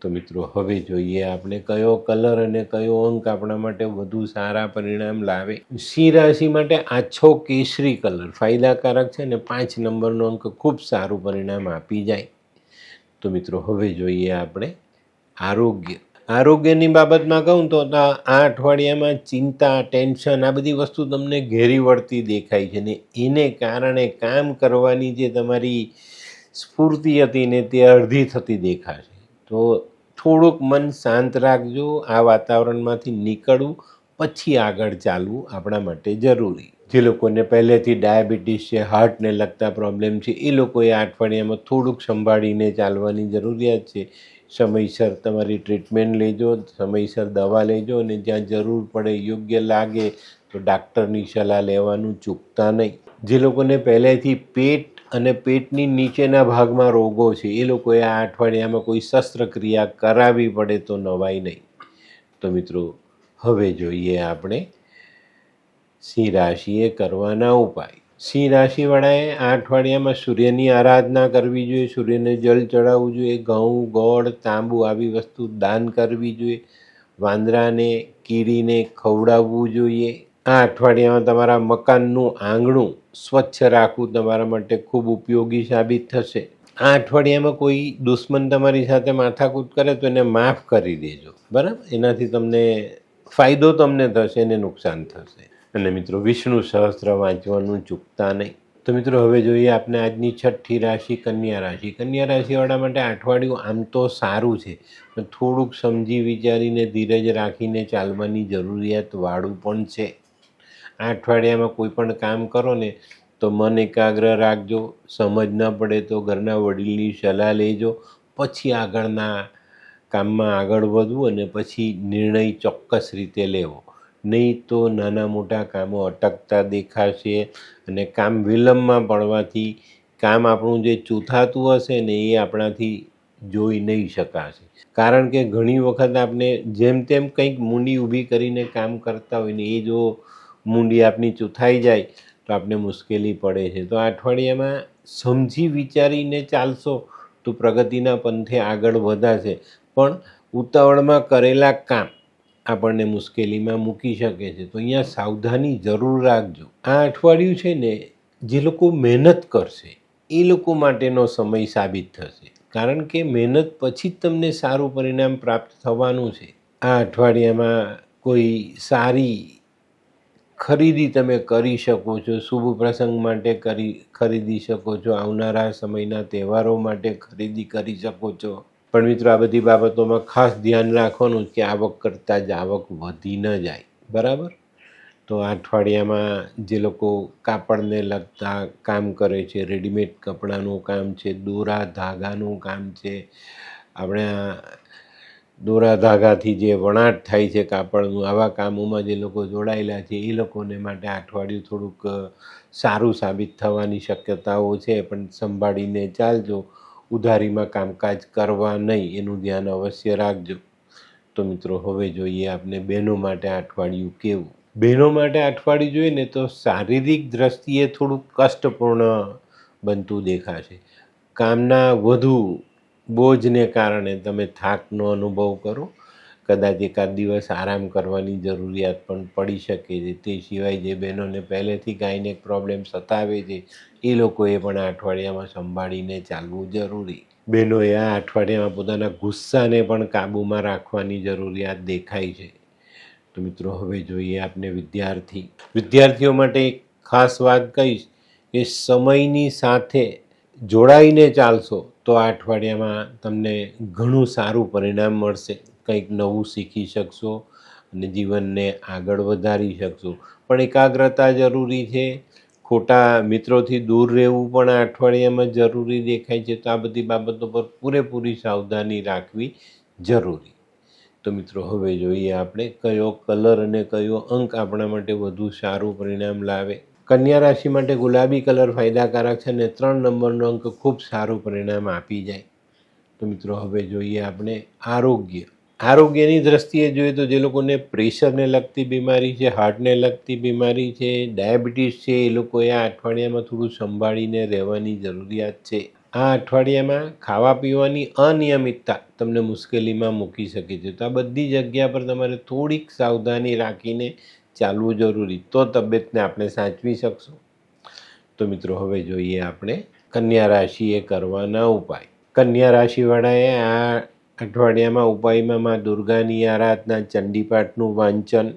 તો મિત્રો, હવે જોઈએ આપણે કયો કલર અને કયો અંક આપણા માટે વધુ સારા પરિણામ લાવે. સિંહ રાશિ માટે આછો કેસરી કલર ફાયદાકારક છે ને 5 નંબરનો અંક ખૂબ સારું પરિણામ આપી જાય. તો મિત્રો, હવે જોઈએ આપણે આરોગ્ય. આરોગ્યની બાબતમાં કહું તો આ અઠવાડિયામાં ચિંતા, ટેન્શન, આ બધી વસ્તુ તમને ઘેરી વળતી દેખાય છે ને એને કારણે કામ કરવાની જે તમારી સ્ફૂર્તિ હતી ને તે અડધી થતી દેખાશે. તો થોડુંક મન શાંત રાખજો. આ વાતાવરણમાંથી નીકળવું પછી આગળ ચાલવું આપણા માટે જરૂરી. જે લોકોને પહેલેથી ડાયાબિટીસ છે, હાર્ટને લગતા પ્રોબ્લેમ છે, એ લોકોએ આ અઠવાડિયામાં થોડુંક સંભાળીને ચાલવાની જરૂરિયાત છે. સમયસર તમારી ટ્રીટમેન્ટ લેજો, સમયસર દવા લેજો, અને જ્યાં જરૂર પડે, યોગ્ય લાગે તો ડાક્ટરની સલાહ લેવાનું ચૂકતા નહીં. જે લોકોને પહેલેથી પેટ અને પેટની નીચેના ભાગમાં રોગો છે, એ લોકોએ આ અઠવાડિયામાં કોઈ શસ્ત્રક્રિયા કરાવવી પડે તો નવાઈ નહીં. તો મિત્રો, હવે જોઈએ આપણે સિંહ રાશિએ કરવાના ઉપાય. સિંહ રાશિવાળાએ આ અઠવાડિયામાં સૂર્યની આરાધના કરવી જોઈએ, સૂર્યને જલ ચડાવવું જોઈએ, ઘઉં, ગોળ, તાંબુ આવી વસ્તુ દાન કરવી જોઈએ, વાંદરાને, કીડીને ખવડાવવું જોઈએ. આ અઠવાડિયામાં તમારા મકાનનું આંગણું સ્વચ્છ રાખવું તમારા માટે ખૂબ ઉપયોગી સાબિત થશે. આ અઠવાડિયામાં કોઈ દુશ્મન તમારી સાથે માથાકૂટ કરે તો એને માફ કરી દેજો, બરાબર? એનાથી તમને ફાયદો તમને થશે ને નુકસાન થશે. અને મિત્રો, વિષ્ણુ સહસ્ત્ર વાંચવાનું ચૂકતા નહીં. તો મિત્રો, હવે જોઈએ આપણે આજની છઠ્ઠી રાશિ, કન્યા રાશિ. કન્યા રાશિવાળા માટે અઠવાડિયું આમ તો સારું છે, પણ થોડુંક સમજી વિચારીને ધીરજ રાખીને ચાલવાની જરૂરિયાતવાળું પણ છે. આ અઠવાડિયામાં કોઈ પણ કામ કરો ને તો મન એકાગ્ર રાખજો. સમજ ન પડે તો ઘરના વડીલની સલાહ લેજો, પછી આગળના કામમાં આગળ વધવું અને પછી નિર્ણય ચોક્કસ રીતે લેવો. નહીં તો નાના મોટા કામો અટકતા દેખાશે અને કામ વિલંબમાં પડવાથી કામ આપણું જે ચૂથાતું હશે ને એ આપણાથી જોઈ નહીં શકાશે. કારણ કે ઘણી વખત આપણે જેમ તેમ કંઈક મૂંડી ઊભી કરીને કામ કરતા હોય ને એ જો મૂંડી આપણી ચૂથાઈ જાય તો આપણે મુશ્કેલી પડે છે. તો આ અઠવાડિયામાં સમજી વિચારીને ચાલશો તો પ્રગતિના પંથે આગળ વધાશે, પણ ઉતાવળમાં કરેલા કામ આપણને મુશ્કેલીમાં મૂકી શકે છે. તો અહીંયા સાવધાની જરૂર રાખજો. આ અઠવાડિયું છે ને, જે લોકો મહેનત કરશે એ લોકો માટેનો સમય સાબિત થશે, કારણ કે મહેનત પછી જ તમને સારું પરિણામ પ્રાપ્ત થવાનું છે. આ અઠવાડિયામાં કોઈ સારી ખરીદી તમે કરી શકો છો, શુભ પ્રસંગ માટે ખરીદી શકો છો, આવનારા સમયના તહેવારો માટે ખરીદી કરી શકો છો. પણ મિત્રો, આ બધી બાબતોમાં ખાસ ધ્યાન રાખવાનું કે આવક કરતાં જ આવક વધી ન જાય, બરાબર? તો આ અઠવાડિયામાં જે લોકો કાપડને લગતા કામ કરે છે, રેડીમેડ કપડાનું કામ છે, દોરા ધાગાનું કામ છે, આપણે દોરા ધાગાથી જે વણાટ થાય છે કાપડનું, આવા કામોમાં જે લોકો જોડાયેલા છે એ લોકોને માટે આ અઠવાડિયું થોડુંક સારું સાબિત થવાની શક્યતાઓ છે, પણ સંભાળીને ચાલજો. ઉધારીમાં કામકાજ કરવા નહીં, એનું ધ્યાન અવશ્ય રાખજો. તો મિત્રો, હવે જોઈએ આપણે બહેનો માટે આ અઠવાડિયું કેવું. બહેનો માટે આ અઠવાડિયું જોઈએ ને તો શારીરિક દ્રષ્ટિએ થોડુંક કષ્ટપૂર્ણ બનતું દેખાશે. કામના વધુ બોજને કારણે તમે થાકનો અનુભવ કરો. કદાચ એકાદ દિવસ આરામ કરવાની જરૂરિયાત પણ પડી શકે છે. તે સિવાય જે બહેનોને પહેલેથી ગાયનેક પ્રોબ્લેમ સતાવે છે એ લોકોએ પણ આ અઠવાડિયામાં સંભાળીને ચાલવું જરૂરી. બહેનોએ આ અઠવાડિયામાં પોતાના ગુસ્સાને પણ કાબૂમાં રાખવાની જરૂરિયાત દેખાય છે. તો મિત્રો, હવે જોઈએ આપણે વિદ્યાર્થીઓ માટે એક ખાસ વાત કહીશ કે સમયની સાથે જોડાઈને ચાલશો તો આ અઠવાડિયામાં તમને ઘણું સારું પરિણામ મળશે. કંઈક નવું શીખી શકશો અને જીવનને આગળ વધારી શકશો. પણ એકાગ્રતા જરૂરી છે. ખોટા મિત્રોથી દૂર રહેવું પણ આ અઠવાડિયામાં જરૂરી દેખાય છે. તો આ બધી બાબતો પર પૂરેપૂરી સાવધાની રાખવી જરૂરી. તો મિત્રો, હવે જોઈએ આપણે કયો કલર અને કયો અંક આપણા માટે વધુ સારું પરિણામ લાવે. કન્યા રાશિ માટે ગુલાબી કલર ફાયદાકારક છે અને 3 નંબરનો અંક ખૂબ સારું પરિણામ આપી જાય. તો મિત્રો, હવે જોઈએ આપણે આરોગ્યની દ્રષ્ટિએ જોઈએ તો જે લોકોને પ્રેશરને લગતી બીમારી છે, હાર્ટને લગતી બીમારી છે, ડાયાબિટીસ છે, એ લોકોએ આ અઠવાડિયામાં થોડું સંભાળીને રહેવાની જરૂરિયાત છે. આ અઠવાડિયામાં ખાવા પીવાની અનિયમિતતા તમને મુશ્કેલીમાં મૂકી શકે છે. તો આ બધી જગ્યા પર તમારે થોડીક સાવધાની રાખીને ચાલવું જરૂરી, તો તબિયતને આપણે સાચવી શકશું. તો મિત્રો, હવે જોઈએ આપણે કન્યા રાશિએ કરવાના ઉપાય. કન્યા રાશિવાળાએ આ અઠવાડિયામાં ઉપાયમાં મા દુર્ગાની આરાધના, ચંડીપાઠનું વાંચન,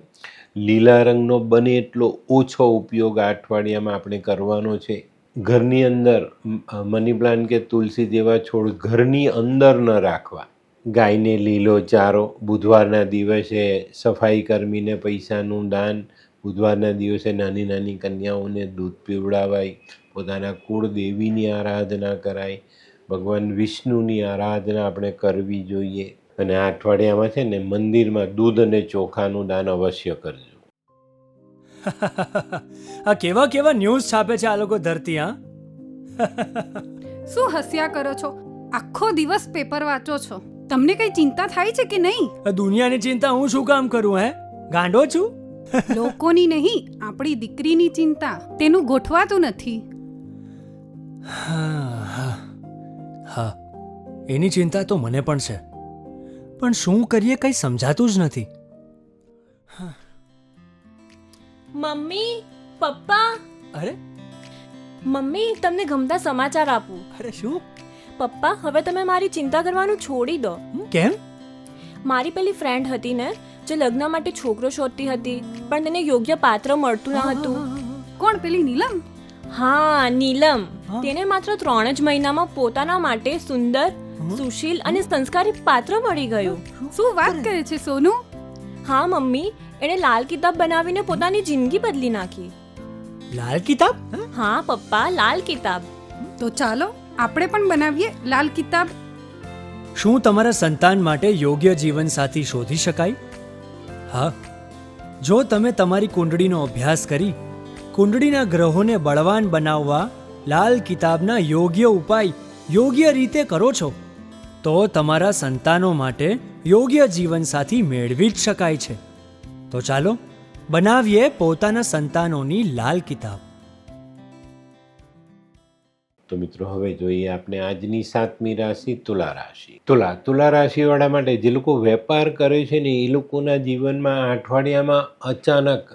લીલા રંગનો બને એટલો ઓછો ઉપયોગ આ અઠવાડિયામાં આપણે કરવાનો છે. ઘરની અંદર મની પ્લાન્ટ કે તુલસી જેવા છોડ ઘરની અંદર ન રાખવા, ગાયને લીલો ચારો, બુધવારના દિવસે સફાઈ કર્મીને પૈસાનું દાન, બુધવારના દિવસે નાની નાની કન્યાઓને દૂધ પીવડાવાય, પોતાના કુળદેવીની આરાધના કરાય, ભગવાન વિષ્ણુની આરાધના આપણે કરવી જોઈએ. અને આ અઠવાડિયામાં છે ને મંદિરમાં દૂધ અને ચોખાનું દાન અવશ્ય કરજો. આ કેવા કેવા ન્યૂઝ છાપે છે આ લોકો ધરતી. હા, શું હસ્યા કરો છો? આખો દિવસ પેપર વાંચો છો, તમને કઈ ચિંતા થાય છે કે નહીં? આ દુનિયાની ચિંતા હું શું કામ કરું? ગાંડો છું? લોકોની નહીં, આપણી દીકરીની ચિંતા. તેનું ગોઠવાતું નથી. હા, એની ચિંતા તો મને પણ છે, પણ શું કરીએ કંઈ સમજાતું જ નથી. મમ્મી, પપ્પા. અરે મમ્મી, તમને ગમતા સમાચાર આપું. અરે શું? પપ્પા, હવે તમે મારી ચિંતા કરવાનું છોડી દો. કેમ? મારી પેલી ફ્રેન્ડ હતી ને, જે લગ્ન માટે છોકરો શોધતી હતી, પણ તેને યોગ્ય પાત્ર મળતું ન હતું. કોણ, પેલી નીલમ? હા, નીલમ. હા? તેને માત્ર 3 જ મહિનામાં પોતાના માટે સુંદર, સુશીલ અને સંસ્કારી પાત્ર મળી ગયું. શું વાત કરે છે સોનુ? હા મમ્મી, એણે લાલ કિતાબ બનાવીને પોતાની જિંદગી બદલી નાખી. લાલ કિતાબ? હા પપ્પા, લાલ કિતાબ. તો ચાલો આપણે પણ બનાવીએ લાલ કિતાબ. શું તમારા સંતાન માટે યોગ્ય જીવનસાથી શોધી શકાય? હા, જો તમે તમારી કુંડળીનો અભ્યાસ કરી કુંડળીના ગ્રહોને બળવાન બનાવવા લાલ કિતાબના યોગ્ય ઉપાય યોગ્ય રીતે કરો છો તો તમારા સંતાનો માટે યોગ્ય જીવનસાથી મેળવી જ શકાય છે. તો ચાલો બનાવીએ પોતાના સંતાનોની લાલ કિતાબ. તો મિત્રો હવે જોઈએ આપણે આજની 7મી રાશિ તુલા રાશિ. તુલા રાશિવાળા માટે જે લોકો વેપાર કરે છે ને એ લોકોના જીવનમાં આ અઠવાડિયામાં અચાનક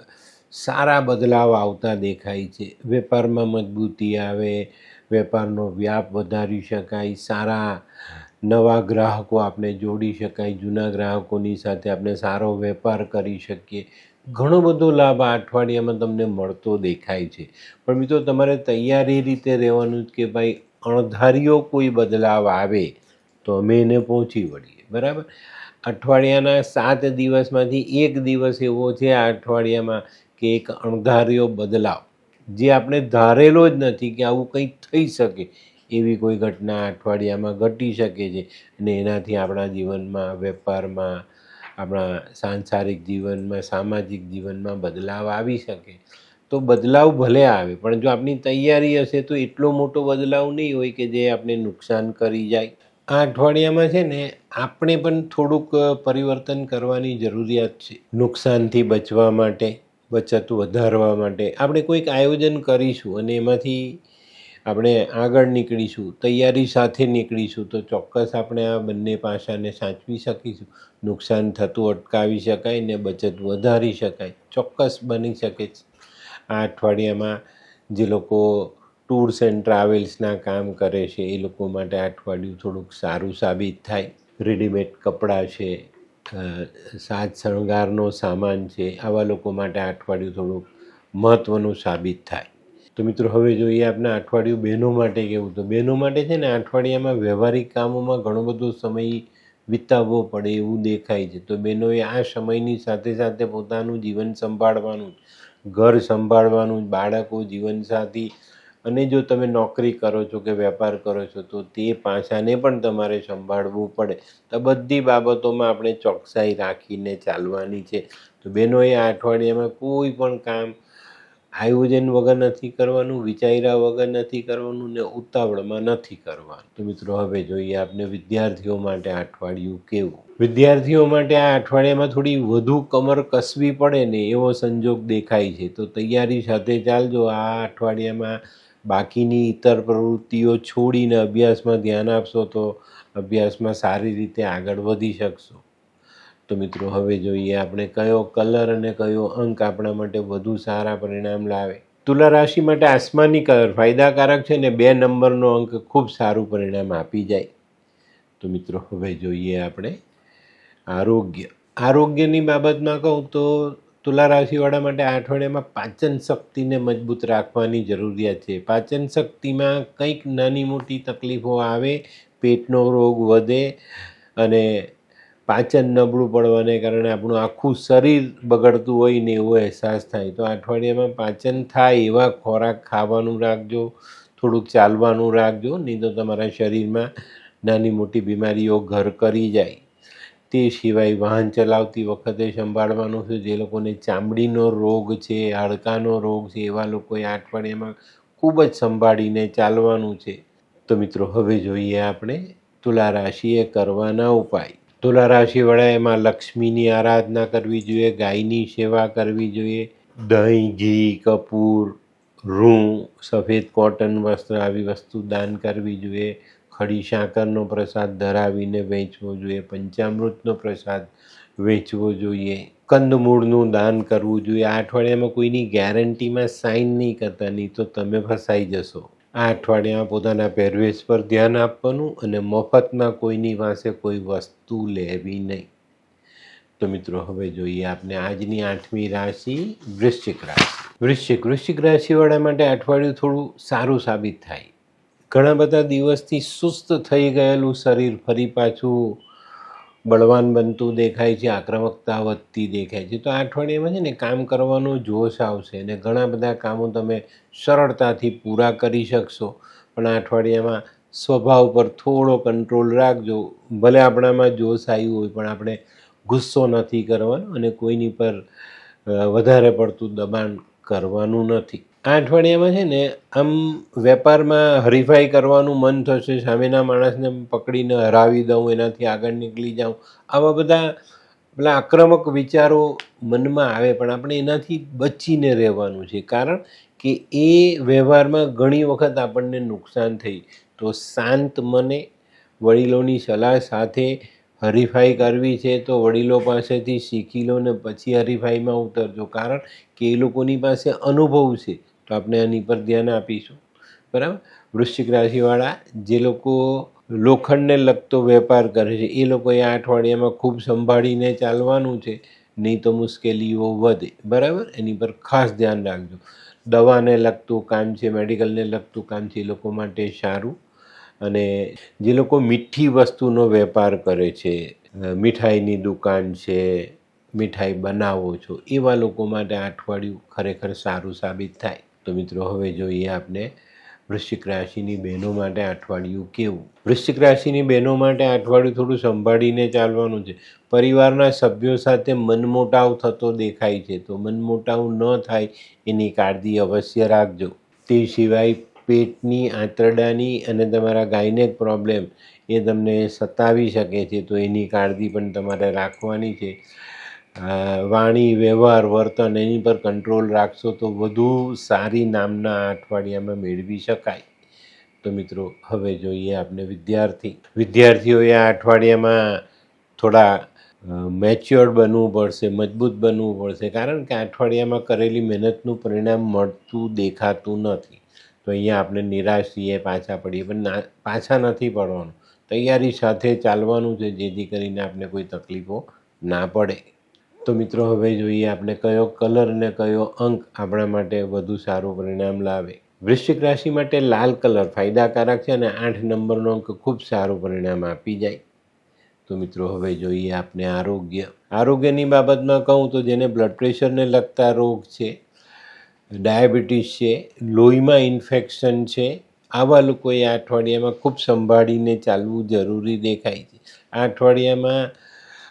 સારા બદલાવ આવતા દેખાય છે. વેપારમાં મજબૂતી આવે, વેપારનો વ્યાપ વધારી શકાય, સારા નવા ગ્રાહકો આપણે જોડી શકાય, જૂના ગ્રાહકોની સાથે આપણે સારો વેપાર કરી શકીએ. ઘણો બધો લાભ આ અઠવાડિયામાં તમને મળતો દેખાય છે. પણ મિત્રો તમારે તૈયારી રીતે રહેવાનું જ કે ભાઈ અણધાર્યો કોઈ બદલાવ આવે તો અમે એને પહોંચી વળીએ. બરાબર? અઠવાડિયાના 7 દિવસમાંથી એક દિવસ એવો છે આ અઠવાડિયામાં કે એક અણધાર્યો બદલાવ જે આપણે ધારેલો જ નથી કે આવું કંઈક થઈ શકે એવી કોઈ ઘટના અઠવાડિયામાં ઘટી શકે છે અને એનાથી આપણા જીવનમાં, વેપારમાં, આપણા સાંસારિક જીવનમાં, સામાજિક જીવનમાં બદલાવ આવી શકે. તો બદલાવ ભલે આવે પણ જો આપણી તૈયારી હશે તો એટલો મોટો બદલાવ નહીં હોય કે જે આપણે નુકસાન કરી જાય. આ અઠવાડિયામાં છે ને આપણે પણ થોડુંક પરિવર્તન કરવાની જરૂરિયાત છે. નુકસાનથી બચવા માટે, બચત વધારવા માટે આપણે કોઈક આયોજન કરીશું અને એમાંથી આપણે આગળ નીકળીશું, તૈયારી સાથે નીકળીશું તો ચોક્કસ આપણે આ બંને પાસાને સાચવી શકીશું. નુકસાન થતું અટકાવી શકાય ને બચત વધારી શકાય, ચોક્કસ બની શકે છે. આ અઠવાડિયામાં જે લોકો ટૂર્સ એન્ડ ટ્રાવેલ્સના કામ કરે છે એ લોકો માટે આ અઠવાડિયું થોડુંક સારું સાબિત થાય. રેડીમેડ કપડાં છે, સાજ શણગારનો સામાન છે, આવા લોકો માટે આ અઠવાડિયું થોડુંક મહત્ત્વનું સાબિત થાય. તો મિત્રો હવે જોઈએ આપણા અઠવાડિયું બહેનો માટે કેવું. તો બહેનો માટે છે ને આ અઠવાડિયામાં વ્યવહારિક કામોમાં ઘણો બધો સમય વિતાવવો પડે એવું દેખાય છે. તો બહેનોએ આ સમયની સાથે સાથે પોતાનું જીવન સંભાળવાનું, ઘર સંભાળવાનું, બાળકો, જીવનસાથી અને જો તમે નોકરી કરો છો કે વેપાર કરો છો તો તે પાસાને પણ તમારે સંભાળવું પડે. તો બધી બાબતોમાં આપણે ચોકસાઈ રાખીને ચાલવાની છે. તો બહેનોએ આ અઠવાડિયામાં કોઈ પણ કામ આયોજન વગર નથી કરવાનું, વિચાર્યા વગર નથી કરવાનું ને ઉતાવળમાં નથી કરવાનું. તો મિત્રો હવે જોઈએ આપણે વિદ્યાર્થીઓ માટે આ અઠવાડિયું કેવું. વિદ્યાર્થીઓ માટે આ અઠવાડિયામાં થોડી વધુ કમર કસવી પડે ને એવો સંજોગ દેખાય છે. તો તૈયારી સાથે ચાલજો. આ અઠવાડિયામાં બાકીની ઇતર પ્રવૃત્તિઓ છોડીને અભ્યાસમાં ધ્યાન આપશો તો અભ્યાસમાં સારી રીતે આગળ વધી શકશો. તો મિત્રો હવે જોઈએ આપણે કયો કલર અને કયો અંક આપણા માટે વધુ સારા પરિણામ લાવે. તુલા રાશિ માટે આસમાની કલર ફાયદાકારક છે ને 2 નંબરનો અંક ખૂબ સારું પરિણામ આપી જાય. તો મિત્રો હવે જોઈએ આપણે આરોગ્યની બાબતમાં કહું તો તુલા રાશિવાળા માટે આ અઠવાડિયામાં પાચન શક્તિને મજબૂત રાખવાની જરૂરિયાત છે. પાચન શક્તિમાં કંઈક નાની મોટી તકલીફો આવે, પેટનો રોગ વધે અને પાચન નબળું પડવાને કારણે આપણું આખું શરીર બગડતું હોય ને એવો અહેસાસ થાય. તો અઠવાડિયામાં પાચન થાય એવા ખોરાક ખાવાનું રાખજો, થોડુંક ચાલવાનું રાખજો, નહીં તો તમારા શરીરમાં નાની મોટી બીમારીઓ ઘર કરી જાય. તે સિવાય વાહન ચલાવતી વખતે સંભાળવાનું છે. જે લોકોને ચામડીનો રોગ છે, હાડકાનો રોગ છે, એવા લોકોએ આ અઠવાડિયામાં ખૂબ જ સંભાળીને ચાલવાનું છે. તો મિત્રો હવે જોઈએ આપણે તુલા રાશિએ કરવાના ઉપાય. તુલા રાશિવાળા એમાં લક્ષ્મીની આરાધના કરવી જોઈએ, ગાયની સેવા કરવી જોઈએ, દહીં, ઘી, કપૂર, રૂં, સફેદ કોટન વસ્ત્ર આવી વસ્તુ દાન કરવી જોઈએ, ખડી સાકરનો પ્રસાદ ધરાવીને વેચવો જોઈએ, પંચામૃતનો પ્રસાદ વેચવો જોઈએ, કંદમૂળનું દાન કરવું જોઈએ. આ અઠવાડિયામાં કોઈની ગેરંટીમાં સાઇન નહીં કરતા, નહીં તો તમે ફસાઈ જશો. આ અઠવાડિયામાં પોતાના પહેરવેશ પર ધ્યાન આપવાનું અને મફતમાં કોઈની પાસે કોઈ વસ્તુ લેવી નહીં. તો મિત્રો હવે જોઈએ આપણે આજની 8મી રાશિ વૃશ્ચિક રાશિ. વૃશ્ચિક રાશિવાળા માટે અઠવાડિયું થોડું સારું સાબિત થાય. ઘણા બધા દિવસથી સુસ્ત થઈ ગયેલું શરીર ફરી પાછું બળવાન બનતું દેખાય છે, આક્રમકતા વધતી દેખાય છે. તો આ અઠવાડિયામાં છે ને કામ કરવાનો જોશ આવશે અને ઘણા બધા કામો તમે સરળતાથી પૂરા કરી શકશો. પણ આ અઠવાડિયામાં સ્વભાવ પર થોડો કંટ્રોલ રાખજો. ભલે આપણામાં જોશ આવ્યું હોય પણ આપણે ગુસ્સો નથી કરવાનો અને કોઈની પર વધારે પડતું દબાણ કરવાનું નથી. આ અઠવાડિયામાં છે ને આમ વેપારમાં હરીફાઈ કરવાનું મન થશે. સામેના માણસને પકડીને હરાવી દઉં, એનાથી આગળ નીકળી જાઉં, આવા બધા પેલા આક્રમક વિચારો મનમાં આવે. પણ આપણે એનાથી બચીને રહેવાનું છે, કારણ કે એ વ્યવહારમાં ઘણી વખત આપણને નુકસાન થઈ. તો શાંત મને વડીલોની સલાહ સાથે હરીફાઈ કરવી છે તો વડીલો પાસેથી શીખી લો ને પછી હરીફાઈમાં ઉતરજો, કારણ કે એ લોકોની પાસે અનુભવ છે. તો આપણે આની પર ધ્યાન આપીશું, બરાબર. વૃશ્ચિક રાશિવાળા જે લોકો લોખંડને લગતો વેપાર કરે છે એ લોકોએ આ અઠવાડિયામાં ખૂબ સંભાળીને ચાલવાનું છે, નહીં તો મુશ્કેલીઓ વધે, બરાબર. એની પર ખાસ ધ્યાન રાખજો. દવાને લગતું કામ છે, મેડિકલને લગતું કામ છે, એ લોકો માટે સારું. અને જે લોકો મીઠી વસ્તુનો વેપાર કરે છે, મીઠાઈની દુકાન છે, મીઠાઈ બનાવો છો, એવા લોકો માટે આ અઠવાડિયું ખરેખર સારું સાબિત થાય. તો મિત્રો હવે જોઈએ આપણે વૃશ્ચિક રાશિની બહેનો માટે અઠવાડિયું કેવું. વૃશ્ચિક રાશિની બહેનો માટે અઠવાડિયું થોડું સંભાળીને ચાલવાનું છે. પરિવારના સભ્યો સાથે મનમોટાવ થતો દેખાય છે, તો મનમોટાવ ન થાય એની કાળજી અવશ્ય રાખજો. તે સિવાય પેટની, આંતરડાની અને તમારા ગાયનેક પ્રોબ્લેમ એ તમને સતાવી શકે છે, તો એની કાળજી પણ તમારે રાખવાની છે. વાણી, વ્યવહાર, વર્તન એની પર કંટ્રોલ રાખશો તો વધુ સારી નામના આ અઠવાડિયામાં મેળવી શકાય. તો મિત્રો હવે જોઈએ આપણે વિદ્યાર્થીઓએ આ અઠવાડિયામાં થોડા મેચ્યોર્ડ બનવું પડશે, મજબૂત બનવું પડશે, કારણ કે આ અઠવાડિયામાં કરેલી મહેનતનું પરિણામ મળતું દેખાતું નથી. તો અહીંયા આપણે નિરાશ થઈએ, પાછા પડીએ, પણ પાછા નથી પડવાનું. તૈયારી સાથે ચાલવાનું છે, જેથી કરીને આપણે કોઈ તકલીફો ના પડે. તો મિત્રો હવે જોઈએ આપણે કયો કલર અને કયો અંક આપણા માટે વધુ સારું પરિણામ લાવે. વૃશ્ચિક રાશિ માટે લાલ કલર ફાયદાકારક છે અને 8 નંબરનો અંક ખૂબ સારું પરિણામ આપી જાય. તો મિત્રો હવે જોઈએ આપણે આરોગ્યની બાબતમાં કહું તો જેને બ્લડ પ્રેશરને લગતા રોગ છે, ડાયાબિટીસ છે, લોહીમાં ઇન્ફેક્શન છે, આવા લોકોએ આ અઠવાડિયામાં ખૂબ સંભાળીને ચાલવું જરૂરી દેખાય છે. આ અઠવાડિયામાં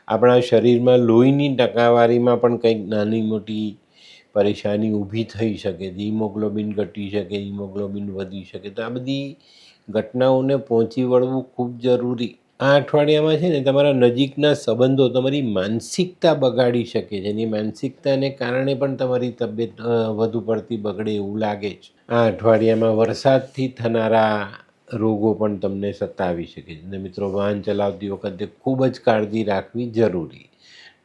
આપણા શરીરમાં લોહીની ટકાવારીમાં પણ કંઈક નાની મોટી પરેશાની ઊભી થઈ શકે છે. હિમોગ્લોબિન ઘટી શકે, હિમોગ્લોબિન વધી શકે. તો આ બધી ઘટનાઓને પહોંચી વળવું ખૂબ જરૂરી. આ અઠવાડિયામાં છે ને તમારા નજીકના સંબંધો તમારી માનસિકતા બગાડી શકે છે. એની માનસિકતાને કારણે પણ તમારી તબિયત વધુ પડતી બગડે એવું લાગે છે. આ અઠવાડિયામાં વરસાદથી થનારા રોગો પણ તમને સતાવી શકે છે. અને મિત્રો વાહન ચલાવતી વખતે ખૂબ જ કાળજી રાખવી જરૂરી.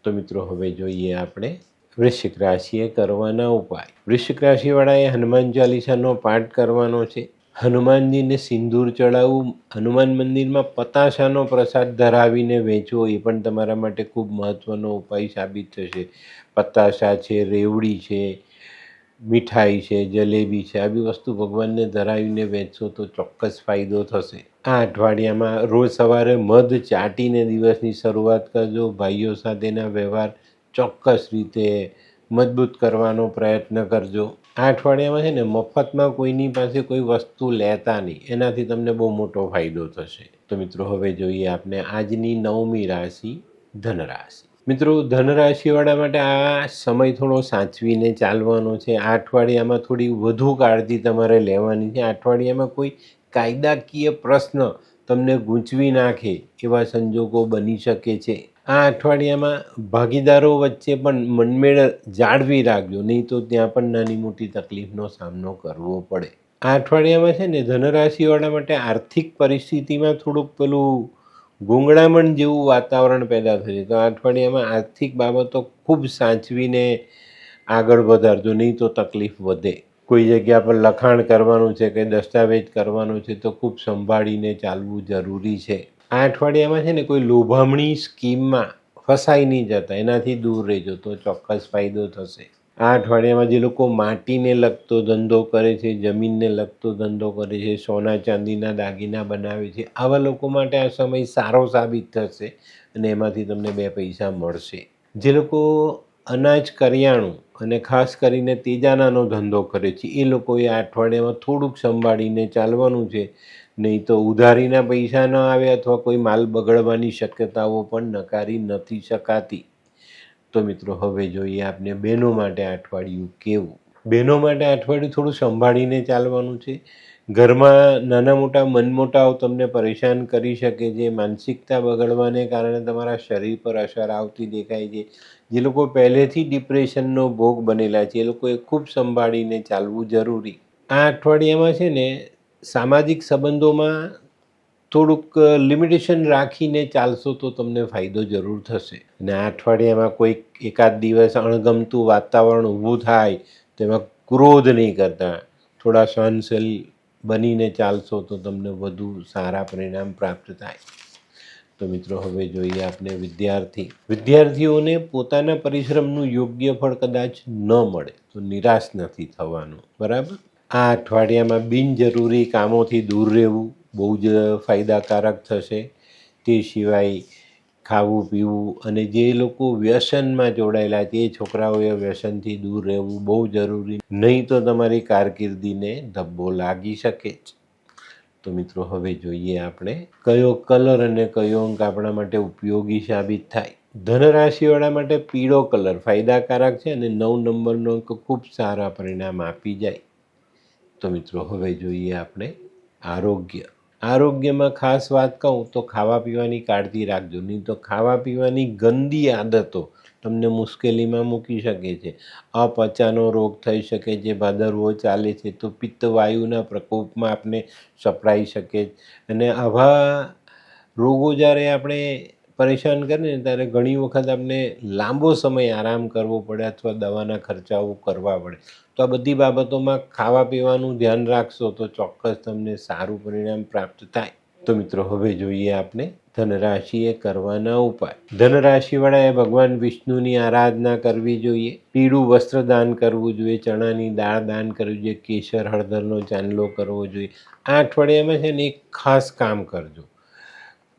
તો મિત્રો હવે જોઈએ આપણે વૃશ્ચિક રાશિએ કરવાના ઉપાય. વૃશ્ચિક રાશિવાળાએ હનુમાન ચાલીસાનો પાઠ કરવાનો છે. હનુમાનજીને સિંદૂર ચડાવવું, હનુમાન મંદિરમાં પતાસાનો પ્રસાદ ધરાવીને વેચવો એ પણ તમારા માટે ખૂબ મહત્ત્વનો ઉપાય સાબિત થશે. પતાસા છે, રેવડી છે, મીઠાઈ છે, જલેબી છે, આવી વસ્તુ ભગવાનને ધરાવીને વેચશો તો ચોક્કસ ફાયદો થશે. આ અઠવાડિયામાં રોજ સવારે મધ ચાટીને દિવસની શરૂઆત કરજો. ભાઈઓ સાથેના વ્યવહાર ચોક્કસ રીતે મજબૂત કરવાનો પ્રયત્ન કરજો. આ અઠવાડિયામાં છે ને મફતમાં કોઈની પાસે કોઈ વસ્તુ લેતા નહીં, એનાથી તમને બહુ મોટો ફાયદો થશે. તો મિત્રો હવે જોઈએ આપણે આજની 9મી રાશિ ધનરાશિ. મિત્રો ધનરાશિવાળા માટે આ સમય થોડો સાચવીને ચાલવાનો છે. આ અઠવાડિયામાં થોડી વધુ કાળજી તમારે લેવાની છે. આ અઠવાડિયામાં કોઈ કાયદાકીય પ્રશ્ન તમને ગૂંચવી નાખે એવા સંજોગો બની શકે છે. આ અઠવાડિયામાં ભાગીદારો વચ્ચે પણ મનમેળ જાળવી રાખજો, નહીં તો ત્યાં પણ નાની મોટી તકલીફનો સામનો કરવો પડે. આ અઠવાડિયામાં છે ને ધનરાશિવાળા માટે આર્થિક પરિસ્થિતિમાં થોડુંક પેલું ગૂંગળામણ જેવું વાતાવરણ પેદા થશે. તો આ અઠવાડિયામાં આર્થિક બાબતો ખૂબ સાચવીને આગળ વધારજો, નહીં તો તકલીફ વધે. કોઈ જગ્યા પર લખાણ કરવાનું છે કે દસ્તાવેજ કરવાનો છે તો ખૂબ સંભાળીને ચાલવું જરૂરી છે. આ અઠવાડિયામાં છે ને કોઈ લોભામણી સ્કીમમાં ફસાઈ નહીં જતા, એનાથી દૂર રહેજો તો ચોક્કસ ફાયદો થશે. આ અઠવાડિયામાં જે લોકો માટીને લગતો ધંધો કરે છે, જમીનને લગતો ધંધો કરે છે, સોના ચાંદીના દાગીના બનાવે છે, આવા લોકો માટે આ સમય સારો સાબિત થશે અને એમાંથી તમને 2 પૈસા મળશે. જે લોકો અનાજ કરિયાણું અને ખાસ કરીને તેજાનાનો ધંધો કરે છે એ લોકોએ આ અઠવાડિયામાં થોડુંક સંભાળીને ચાલવાનું છે, નહીં તો ઉધારીના પૈસા ન આવે અથવા કોઈ માલ બગડવાની શક્યતાઓ પણ નકારી નથી શકાતી. તો મિત્રો હવે જોઈએ આપણે બહેનો માટે આ અઠવાડિયું કેવું. બહેનો માટે આ અઠવાડિયું થોડું સંભાળીને ચાલવાનું છે. ઘરમાં નાના મોટા મનમોટાવ તમને પરેશાન કરી શકે છે. માનસિકતા બગડવાને કારણે તમારા શરીર પર અસર આવતી દેખાય છે. જે લોકો પહેલેથી ડિપ્રેશનનો ભોગ બનેલા છે એ લોકોએ ખૂબ સંભાળીને ચાલવું જરૂરી. આ અઠવાડિયામાં છે ને સામાજિક સંબંધોમાં થોડુંક લિમિટેશન રાખીને ચાલશો તો તમને ફાયદો જરૂર થશે. અને આ અઠવાડિયામાં કોઈક એકાદ દિવસ અણગમતું વાતાવરણ ઊભું થાય તો એમાં ક્રોધ નહીં કરતા, થોડા સહનશીલ બનીને ચાલશો તો તમને વધુ સારા પરિણામ પ્રાપ્ત થાય. તો મિત્રો હવે જોઈએ આપણે વિદ્યાર્થીઓને પોતાના પરિશ્રમનું યોગ્ય ફળ કદાચ ન મળે તો નિરાશ નથી થવાનું, બરાબર. આ અઠવાડિયામાં બિનજરૂરી કામોથી દૂર રહેવું બહુ જ ફાયદાકારક થશે. તે સિવાય ખાવું પીવું અને જે લોકો વ્યસનમાં જોડાયેલા છે એ છોકરાઓએ વ્યસનથી દૂર રહેવું બહુ જરૂરી, નહીં તો તમારી કારકિર્દીને ધબ્બો લાગી શકે છે. તો મિત્રો હવે જોઈએ આપણે કયો કલર અને કયો અંક આપણા માટે ઉપયોગી સાબિત થાય. ધનરાશિવાળા માટે પીળો કલર ફાયદાકારક છે અને 9 નંબરનો અંક ખૂબ સારા પરિણામ આપી જાય. તો મિત્રો હવે જોઈએ આપણે આરોગ્યમાં ખાસ વાત કહું તો ખાવા પીવાની કાળજી રાખજો, નહીં તો ખાવા પીવાની ગંદી આદતો તમને મુશ્કેલીમાં મૂકી શકે છે. અપચાનો રોગ થઈ શકે છે. ભાદરવો ચાલે છે તો પિત્તવાયુના પ્રકોપમાં આપણે સપડાઈ શકે. અને આવા રોગો જ્યારે આપણે પરેશાન કરે ને ત્યારે ઘણી વખત આપણે લાંબો સમય આરામ કરવો પડે અથવા દવાના ખર્ચાઓ કરવા પડે. તો આ બધી બાબતોમાં ખાવા પીવાનું ધ્યાન રાખશો તો ચોક્કસ તમને સારું પરિણામ પ્રાપ્ત થાય. તો મિત્રો હવે જોઈએ આપણે ધનરાશિએ કરવાના ઉપાય. ધનરાશિવાળાએ ભગવાન વિષ્ણુની આરાધના કરવી જોઈએ. પીળું વસ્ત્ર દાન કરવું જોઈએ. ચણાની દાળ દાન કરવી જોઈએ. કેસર હળદરનો ચાંદલો કરવો જોઈએ. આ અઠવાડિયામાં છે ને એક ખાસ કામ કરજો,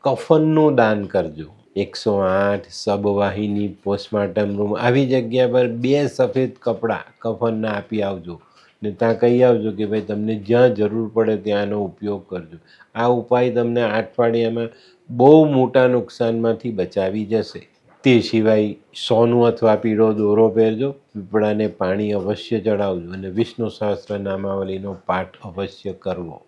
કફનનું દાન કરજો. 108 સબવાહિની પોસ્ટમોર્ટમ રૂમ આવી જગ્યા પર 2 સફેદ કપડાં કફનના આપી આવજો ને ત્યાં કહી આવજો કે ભાઈ તમને જ્યાં જરૂર પડે ત્યાંનો ઉપયોગ કરજો. આ ઉપાય તમને આ અઠવાડિયામાં બહુ મોટા નુકસાનમાંથી બચાવી જશે. તે સિવાય સોનું અથવા પીળો દોરો પહેરજો. પીપળાને પાણી અવશ્ય ચડાવજો અને વિષ્ણુ સહસ્ત્ર નામાવલીનો પાઠ અવશ્ય કરવો.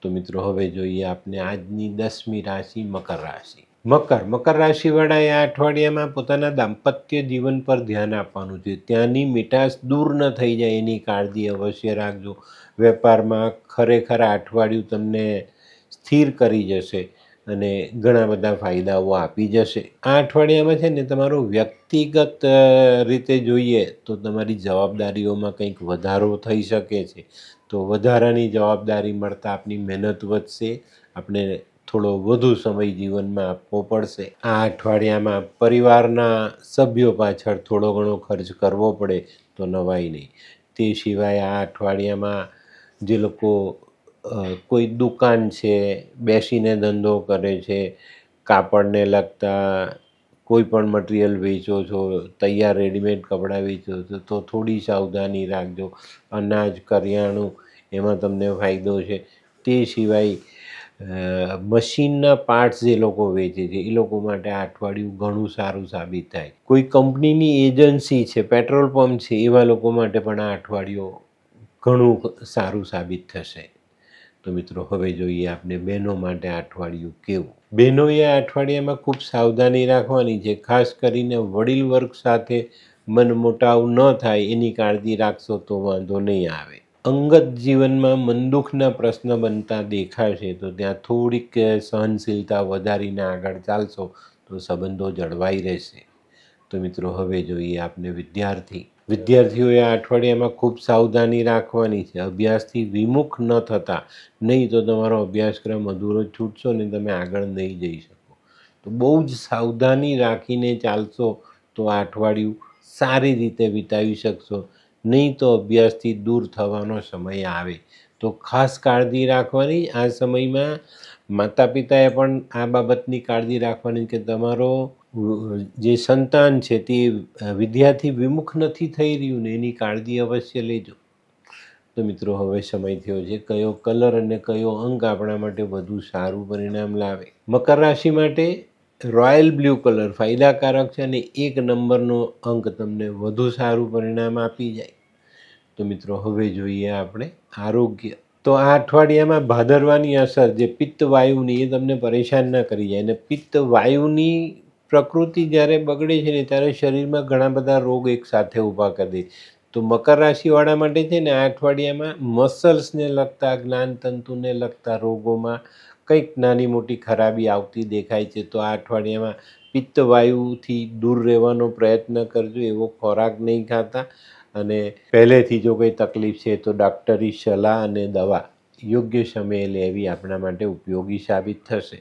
તો મિત્રો હવે જોઈએ આપણે આજની 10મી રાશિ મકર રાશિ. મકર રાશિવાળાએ આ અઠવાડિયામાં પોતાના દાંપત્ય જીવન પર ધ્યાન આપવાનું છે. ત્યાંની મીઠાશ દૂર ન થઈ જાય એની કાળજી અવશ્ય રાખજો. વેપારમાં ખરેખર આ અઠવાડિયું તમને સ્થિર કરી જશે અને ઘણા બધા ફાયદાઓ આપી જશે. આ અઠવાડિયામાં છે ને તમારું વ્યક્તિગત રીતે જોઈએ તો તમારી જવાબદારીઓમાં કંઈક વધારો થઈ શકે છે. તો વધારાની જવાબદારી મળતા આપની મહેનત વધશે. આપણે થોડો વધુ સમય જીવનમાં આપવો પડશે. આ અઠવાડિયામાં પરિવારના સભ્યો પાછળ થોડો ઘણો ખર્ચ કરવો પડે તો નવાઈ નહીં. તે સિવાય આ અઠવાડિયામાં જે લોકો કોઈ દુકાન છે, બેસીને ધંધો કરે છે, કાપડને લગતા કોઈ પણ મટીરિયલ વેચો છો, તૈયાર રેડીમેડ કપડાં વેચો છો, તો થોડી સાવધાની રાખજો. અનાજ, કરિયાણું એમાં તમને ફાયદો છે. તે સિવાય મશીનના પાર્ટ્સ જે લોકો વેચે છે એ લોકો માટે આ અઠવાડિયું ઘણું સારું સાબિત થાય. કોઈ કંપનીની એજન્સી છે, પેટ્રોલ પંપ છે, એવા લોકો માટે પણ આ અઠવાડિયું ઘણું સારું સાબિત થશે. તો મિત્રો હવે જોઈએ આપણે બહેનો માટે આ અઠવાડિયું કેવું. બહેનોએ આ અઠવાડિયામાં ખૂબ સાવધાની રાખવાની છે. ખાસ કરીને વડીલ વર્ગ સાથે મનમોટાવ ન થાય એની કાળજી રાખશો તો વાંધો નહીં આવે. અંગત જીવનમાં મનદુખના પ્રશ્ન બનતા દેખાશે તો ત્યાં થોડીક સહનશીલતા વધારીને આગળ ચાલશો તો સંબંધો જળવાઈ રહેશે. તો મિત્રો હવે જોઈએ આપણે વિદ્યાર્થીઓએ આ અઠવાડિયામાં ખૂબ સાવધાની રાખવાની છે. અભ્યાસથી વિમુખ ન થતા, નહીં તો તમારો અભ્યાસક્રમ અધૂરો છૂટશો ને તમે આગળ નહીં જઈ શકો. તો બહુ જ સાવધાની રાખીને ચાલશો તો આ અઠવાડિયું સારી રીતે વિતાવી શકશો. નહીં તો અભ્યાસથી દૂર થવાનો સમય આવે. તો ખાસ કાળજી રાખવાની. આ સમયમાં માતા પિતાએ પણ આ બાબતની કાળજી રાખવાની કે તમારો જે સંતાન છે તે વિદ્યાથી વિમુખ નથી થઈ રહ્યું ને એની કાળજી અવશ્ય લેજો. તો મિત્રો હવે સમય થયો છે કયો કલર અને કયો અંક આપણા માટે વધુ સારું પરિણામ લાવે. મકર રાશિ માટે રોયલ બ્લુ કલર ફાયદાકારક છે અને 1 નંબરનો અંક તમને વધુ સારું પરિણામ આપી જાય. તો મિત્રો હવે જોઈએ આપણે આરોગ્ય. તો આ અઠવાડિયામાં ભાદરવાની અસર જે પિત્ત વાયુની એ તમને પરેશાન ન કરી જાય. અને પિત્ત વાયુની પ્રકૃતિ જ્યારે બગડે છે ને ત્યારે શરીરમાં ઘણા બધા રોગ એકસાથે ઊભા કરી દે. તો મકર રાશિવાળા માટે છે ને આ અઠવાડિયામાં મસલ્સને લગતા, જ્ઞાનતંતુને લગતા રોગોમાં કંઈક નાની મોટી ખરાબી આવતી દેખાય છે. તો આ અઠવાડિયામાં પિત્ત વાયુથી દૂર રહેવાનો પ્રયત્ન કરજો. એવો ખોરાક નહીં ખાતા. અને પહેલેથી જો કોઈ તકલીફ છે તો ડૉક્ટરી સલાહ અને દવા યોગ્ય સમયે લેવી આપણા માટે ઉપયોગી સાબિત થશે.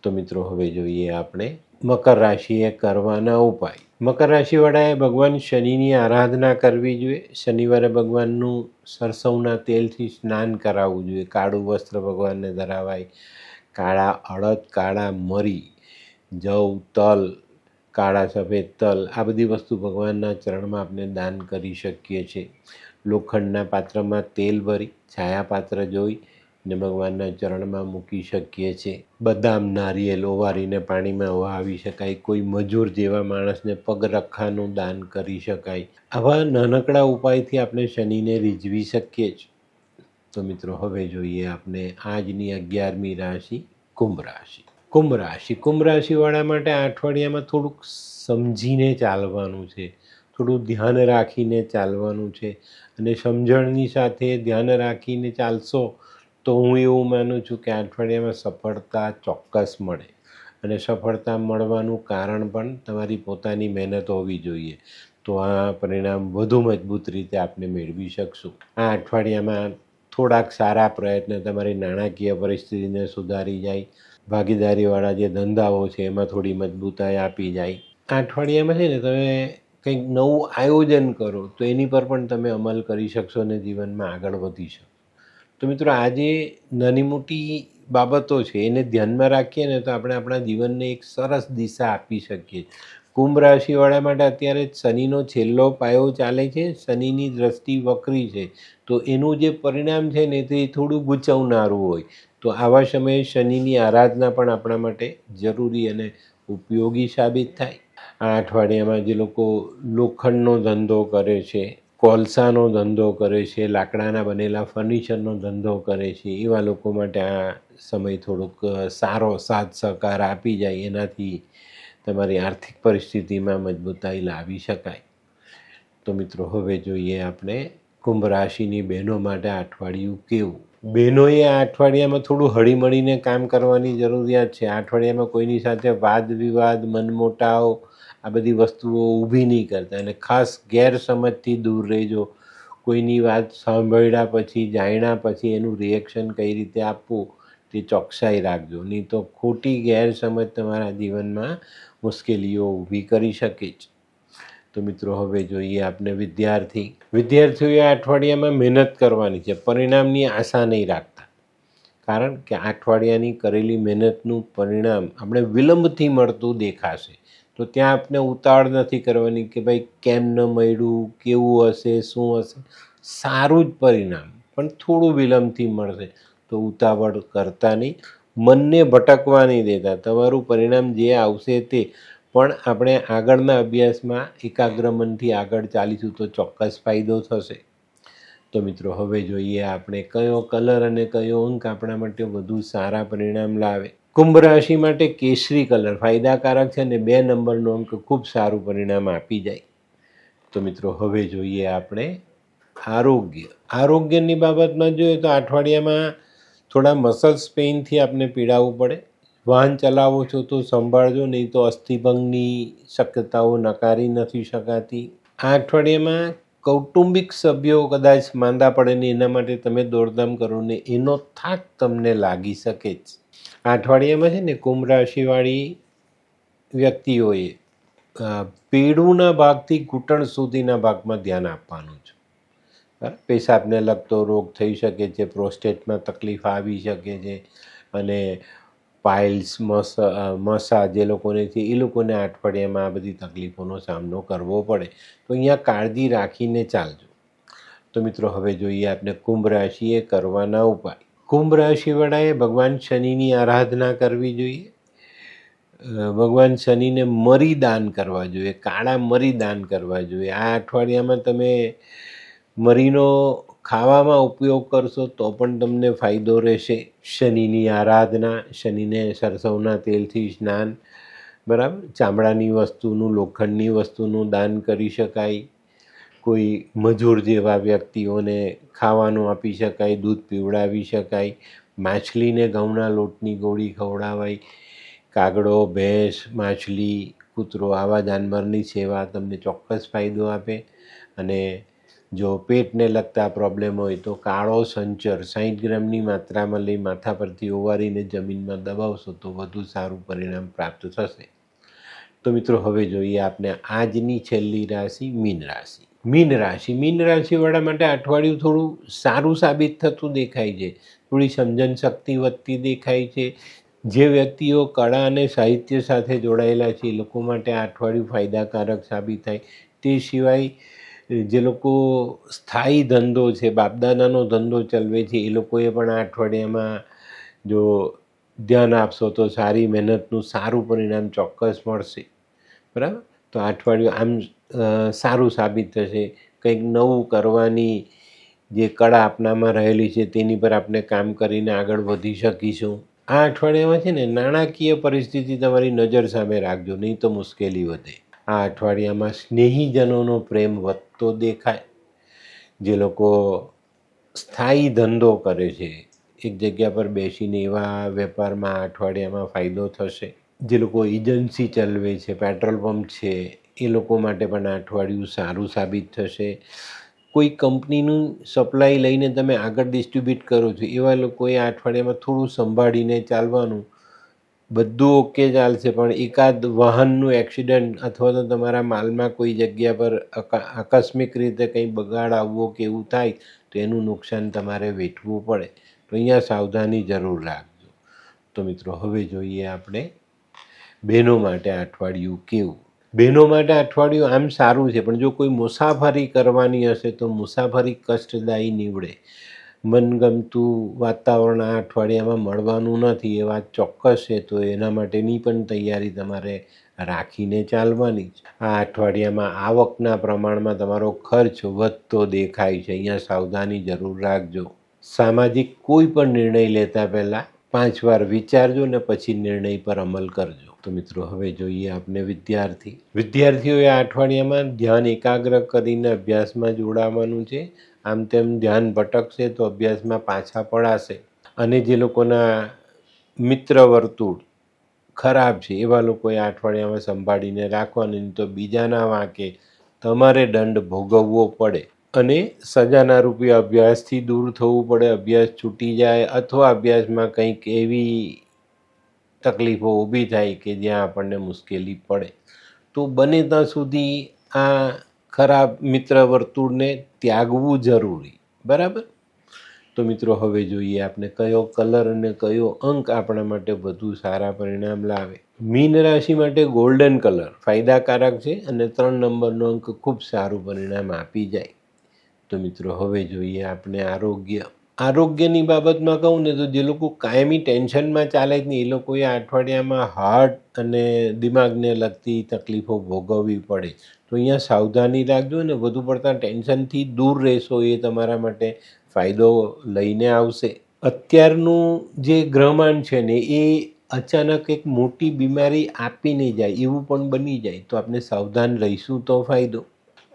તો મિત્રો હવે જોઈએ આપણે મકર રાશિએ કરવાના ઉપાય. મકર રાશિવાળાએ ભગવાન શનિની આરાધના કરવી જોઈએ. શનિવારે ભગવાનનું સરસવના તેલથી સ્નાન કરાવવું જોઈએ. કાળું વસ્ત્ર ભગવાનને ધરાવાય. કાળા અડદ, કાળા મરી, જવ, તલ, કાળા સફેદ તલ, આ બધી વસ્તુ ભગવાનના ચરણમાં આપણે દાન કરી શકીએ છીએ. લોખંડના પાત્રમાં તેલ ભરી છાયાપાત્ર જોઈ ને ભગવાનના ચરણમાં મૂકી શકીએ છીએ. બદામ, નારિયેલ ઓવારીને પાણીમાં વહાવી શકાય. કોઈ મજૂર જેવા માણસને પગરખાનું દાન કરી શકાય. આવા નાનકડા ઉપાયથી આપણે શનિને રીઝવી શકીએ છીએ. તો મિત્રો હવે જોઈએ આપણે આજની 11મી રાશિ કુંભ રાશિ. કુંભ રાશિવાળા માટે આ અઠવાડિયામાં થોડુંક સમજીને ચાલવાનું છે. થોડું ધ્યાન રાખીને ચાલવાનું છે. અને સમજણની સાથે ધ્યાન રાખીને ચાલશો તો હું એવું માનું છું કે આ અઠવાડિયામાં સફળતા ચોક્કસ મળે. અને સફળતા મળવાનું કારણ પણ તમારી પોતાની મહેનત હોવી જોઈએ. તો આ પરિણામ વધુ મજબૂત રીતે આપણે મેળવી શકશું. આ અઠવાડિયામાં થોડાક સારા પ્રયત્ન તમારી નાણાકીય પરિસ્થિતિને સુધારી જાય. ભાગીદારીવાળા જે ધંધાઓ છે એમાં થોડી મજબૂતાઈ આપી જાય. આ અઠવાડિયામાં છે ને તમે કંઈક નવું આયોજન કરો તો એની પર પણ તમે અમલ કરી શકશો અને જીવનમાં આગળ વધી શકશો. તો મિત્રો આજે નાની મોટી બાબતો છે એને ધ્યાનમાં રાખીએ ને તો આપણે આપણા જીવનને એક સરસ દિશા આપી શકીએ. કુંભ રાશિવાળા માટે અત્યારે શનિનો છેલ્લો પાયો ચાલે છે. શનિની દ્રષ્ટિ વક્રી છે. તો એનું જે પરિણામ છે ને તે થોડું ગૂંચવનારું હોય. તો આવા સમયે શનિની આરાધના પણ આપણા માટે જરૂરી અને ઉપયોગી સાબિત થાય. આ અઠવાડિયામાં જે લોકો લોખંડનો ધંધો કરે છે, કોલસાનો ધંધો કરે છે, લાકડાના બનેલા ફર્નિચરનો ધંધો કરે છે, એવા લોકો માટે આ સમય થોડોક સારો સાથ સહકાર આપી જાય. એનાથી તમારી આર્થિક પરિસ્થિતિમાં મજબૂતાઈ લાવી શકાય. તો મિત્રો હવે જોઈએ આપણે કુંભ રાશિની બહેનો માટે આ અઠવાડિયું કેવું. બહેનોએ આ અઠવાડિયામાં થોડું હળીમળીને કામ કરવાની જરૂરિયાત છે. આ અઠવાડિયામાં કોઈની સાથે વાદ વિવાદ, મનમોટાવ આ બધી વસ્તુઓ ઊભી નહીં કરતા. અને ખાસ ગેરસમજથી દૂર રહેજો. કોઈની વાત સાંભળ્યા પછી, જાણ્યા પછી એનું રિએક્શન કઈ રીતે આપવું તે ચોકસાઈ રાખજો. નહીં તો ખોટી ગેરસમજ તમારા જીવનમાં મુશ્કેલીઓ ઊભી કરી શકે છે. તો મિત્રો હવે જોઈએ આપણે વિદ્યાર્થીઓએ આ અઠવાડિયામાં મહેનત કરવાની છે. પરિણામની આશા નહીં રાખતા, કારણ કે આ અઠવાડિયાની કરેલી મહેનતનું પરિણામ આપણે વિલંબથી મળતું દેખાશે. તો ત્યાં આપણે ઉતાવળ નથી કરવાની કે ભાઈ કેમ ન મળ્યું, કેવું હશે, શું હશે. સારું જ પરિણામ પણ થોડું વિલંબથી મળશે, તો ઉતાવળ કરતા નહીં, મનને ભટકવા નહીં દેતા. તમારું પરિણામ જે આવશે તે પણ આપણે આગળના અભ્યાસમાં એકાગ્ર મનથી આગળ ચાલીશું તો ચોક્કસ ફાયદો થશે. તો મિત્રો હવે જોઈએ આપણે કયો કલર અને કયો અંક આપણા માટે વધુ સારા પરિણામ લાવે. કુંભ રાશિ માટે કેસરી કલર ફાયદાકારક છે અને 2 નંબરનો અંક ખૂબ સારું પરિણામ આપી જાય. તો મિત્રો હવે જોઈએ આપણે આરોગ્યની બાબતમાં જોઈએ તો અઠવાડિયામાં થોડા મસલ્સ પેઇનથી આપણે પીડાવું પડે. વાહન ચલાવો છો તો સંભાળજો, નહીં તો અસ્થિભંગની શક્યતાઓ નકારી નથી શકાતી. આ અઠવાડિયામાં કૌટુંબિક સભ્યો કદાચ માંદા પડે ને એના માટે તમે દોડધામ કરો ને એનો થાક તમને લાગી શકે જ. આ અઠવાડિયામાં છે ને કુંભ રાશિવાળી વ્યક્તિઓએ પેડુના ભાગથી ઘૂંટણ સુધીના ભાગમાં ધ્યાન આપવાનું છે. પેશાબને લગતો રોગ થઈ શકે છે, પ્રોસ્ટેટમાં તકલીફ આવી શકે છે, અને પાઇલ્સ મસા જે લોકોને છે એ લોકોને આ અઠવાડિયામાં આ બધી તકલીફોનો સામનો કરવો પડે. તો અહીંયા કાળજી રાખીને ચાલજો. તો મિત્રો હવે જોઈએ આપણે કુંભ રાશિએ કરવાના ઉપાય. કુંભ રાશિવાળાએ ભગવાન શનિની આરાધના કરવી જોઈએ. ભગવાન શનિને મરી દાન કરવા જોઈએ, કાળા મરી દાન કરવા જોઈએ. આ અઠવાડિયામાં તમે મરીનો ખાવામાં ઉપયોગ કરશો તો પણ તમને ફાયદો રહેશે. શનિની આરાધના, શનિને સરસવના તેલથી સ્નાન, બરાબર. ચામડાની વસ્તુનું, લોખંડની વસ્તુનું દાન કરી શકાય. કોઈ મજૂર જેવા વ્યક્તિઓને ખાવાનું આપી શકાય, દૂધ પીવડાવી શકાય. માછલીને ઘઉંના લોટની ગોળી ખવડાવાય. કાગડો, ભેંસ, માછલી, કૂતરો આવા જાનવરની સેવા તમને ચોક્કસ ફાયદો આપે. અને જો પેટને લગતા પ્રોબ્લેમ હોય તો કાળો સંચર 60 ગ્રામની માત્રામાં લઈ માથા પરથી ઓવારીને જમીનમાં દબાવશો તો વધુ સારું પરિણામ પ્રાપ્ત થશે. તો મિત્રો હવે જોઈએ આપણે આજની છેલ્લી રાશિ મીન રાશિ. મીન રાશિવાળા માટે અઠવાડિયું થોડું સારું સાબિત થતું દેખાય છે. થોડી સમજણ શક્તિ વધતી દેખાય છે. જે વ્યક્તિઓ કળા અને સાહિત્ય સાથે જોડાયેલા છે એ લોકો માટે આ અઠવાડિયું ફાયદાકારક સાબિત થાય. તે સિવાય જે લોકો સ્થાયી ધંધો છે, બાપદાદાનો ધંધો ચલાવે છે, એ લોકોએ પણ આ અઠવાડિયામાં જો ધ્યાન આપશો તો સારી મહેનતનું સારું પરિણામ ચોક્કસ મળશે, બરાબર. તો આ અઠવાડિયું આમ સારું સાબિત થશે. કંઈક નવું કરવાની જે કળા આપણામાં રહેલી છે તેની પર આપણે કામ કરીને આગળ વધી શકીશું. આ અઠવાડિયામાં છે ને નાણાકીય પરિસ્થિતિ તમારી નજર સામે રાખજો, નહીં તો મુશ્કેલી વધે. આ અઠવાડિયામાં સ્નેહીજનોનો પ્રેમ વધતો દેખાય. જે લોકો સ્થાયી ધંધો કરે છે, એક જગ્યા પર બેસીને એવા વેપારમાં આ અઠવાડિયામાં ફાયદો થશે. જે લોકો એજન્સી ચલાવે છે, પેટ્રોલ પંપ છે, એ લોકો માટે પણ આ અઠવાડિયું સારું સાબિત થશે. કોઈ કંપનીનું સપ્લાય લઈને તમે આગળ ડિસ્ટ્રીબ્યુટ કરો છો એવા લોકોએ આ અઠવાડિયામાં થોડું સંભાળીને ચાલવાનું. બધું ઓકે ચાલશે, પણ એકાદ વાહનનું એક્સિડન્ટ અથવા તો તમારા માલમાં કોઈ જગ્યા પર આકસ્મિક રીતે કંઈ બગાડ આવવો કે એવું થાય તો એનું નુકસાન તમારે વેઠવું પડે. તો અહીંયા સાવધાની જરૂર રાખજો. તો મિત્રો હવે જોઈએ આપણે બહેનો માટે આ અઠવાડિયું કેવું. બહેનો માટે અઠવાડિયું આમ સારું છે, પણ જો કોઈ મુસાફરી કરવાની હશે તો મુસાફરી કષ્ટદાયી નીવડે. મનગમતું વાતાવરણ આ અઠવાડિયામાં મળવાનું નથી એ વાત ચોક્કસ છે. તો એના માટેની પણ તૈયારી તમારે રાખીને ચાલવાની છે. આ અઠવાડિયામાં આવકના પ્રમાણમાં તમારો ખર્ચ વધતો દેખાય છે, અહીંયા સાવધાની જરૂર રાખજો. સામાજિક કોઈ પણ નિર્ણય લેતા પહેલાં 5 વાર વિચારજો ને પછી નિર્ણય પર અમલ કરજો. તો મિત્રો હવે જોઈએ આપણે વિદ્યાર્થીઓએ આ અઠવાડિયામાં ધ્યાન એકાગ્ર કરીને અભ્યાસમાં જોડાવાનું છે. આમ તેમ ધ્યાન ભટકશે તો અભ્યાસમાં પાછા પડાશે. અને જે લોકોના મિત્ર વર્તુળ ખરાબ છે એવા લોકોએ આ અઠવાડિયામાં સંભાળીને રાખવાનું, તો બીજાના વાંકે તમારે દંડ ભોગવવો પડે અને સજાના રૂપે અભ્યાસથી દૂર થવું પડે. અભ્યાસ છૂટી જાય અથવા અભ્યાસમાં કંઈક એવી તકલીફો ઊભી થાય કે જ્યાં આપણને મુશ્કેલી પડે. તો બને ત્યાં સુધી આ ખરાબ મિત્ર વર્તુળને ત્યાગવું જરૂરી. બરાબર? તો મિત્રો હવે જોઈએ આપણે કયો કલર અને કયો અંક આપણા માટે વધુ સારા પરિણામ લાવે. મીન રાશિ માટે ગોલ્ડન કલર ફાયદાકારક છે અને 3 નંબરનો અંક ખૂબ સારું પરિણામ આપી જાય. તો મિત્રો હવે જોઈએ આપણે આરોગ્યની બાબતમાં કહું ને તો જે લોકો કાયમી ટેન્શનમાં ચાલે જ નહીં એ લોકોએ આ અઠવાડિયામાં હાર્ટ અને દિમાગને લગતી તકલીફો ભોગવવી પડે. તો અહીંયા સાવધાની રાખજો ને વધુ પડતા ટેન્શનથી દૂર રહેશો એ તમારા માટે ફાયદો લઈને આવશે. અત્યારનું જે ગ્રહમાન છે ને એ અચાનક એક મોટી બીમારી આપીને જાય એવું પણ બની જાય તો આપણે સાવધાન રહીશું તો ફાયદો.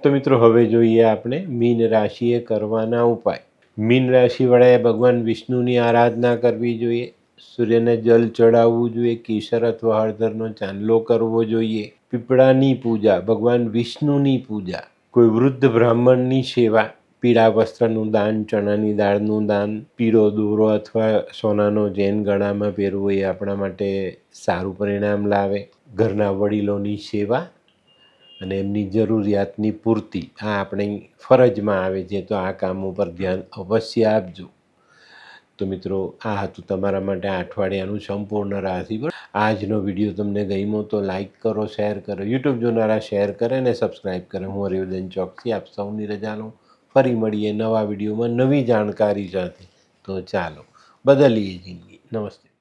તો મિત્રો હવે જોઈએ આપણે મીન રાશિએ કરવાના ઉપાય. મીન રાશિવાળાએ ભગવાન વિષ્ણુની આરાધના કરવી જોઈએ, સૂર્યને જલ ચડાવવું જોઈએ, કેસર અથવા હળદરનો ચાંદલો કરવો જોઈએ, પીપળાની પૂજા, ભગવાન વિષ્ણુની પૂજા, કોઈ વૃદ્ધ બ્રાહ્મણની સેવા, પીળા વસ્ત્રનું દાન, ચણાની દાળનું દાન, પીળો દોરો અથવા સોનાનો ચેન ગળામાં પહેરવો એ આપણા માટે સારું પરિણામ લાવે. ઘરના વડીલોની સેવા અને એમની જરૂરિયાતની પૂર્તિ આ આપણી ફરજમાં આવે છે તો આ કામ ઉપર ધ્યાન અવશ્ય આપજો. તો મિત્રો આ હતું તમારા માટે આ અઠવાડિયાનું સંપૂર્ણ રાશિફળ. આજનો વિડીયો તમને ગમ્યો તો લાઈક કરો, શેર કરો, યુટ્યુબ જોનારા શેર કરે અને સબસ્ક્રાઈબ કરે. હું હરિવર્ધન ચોકસી આપ સૌની રજા લઉં. ફરી મળીએ નવા વિડીયોમાં નવી જાણકારી સાથે. તો ચાલો બદલીએ જિંદગી. નમસ્તે.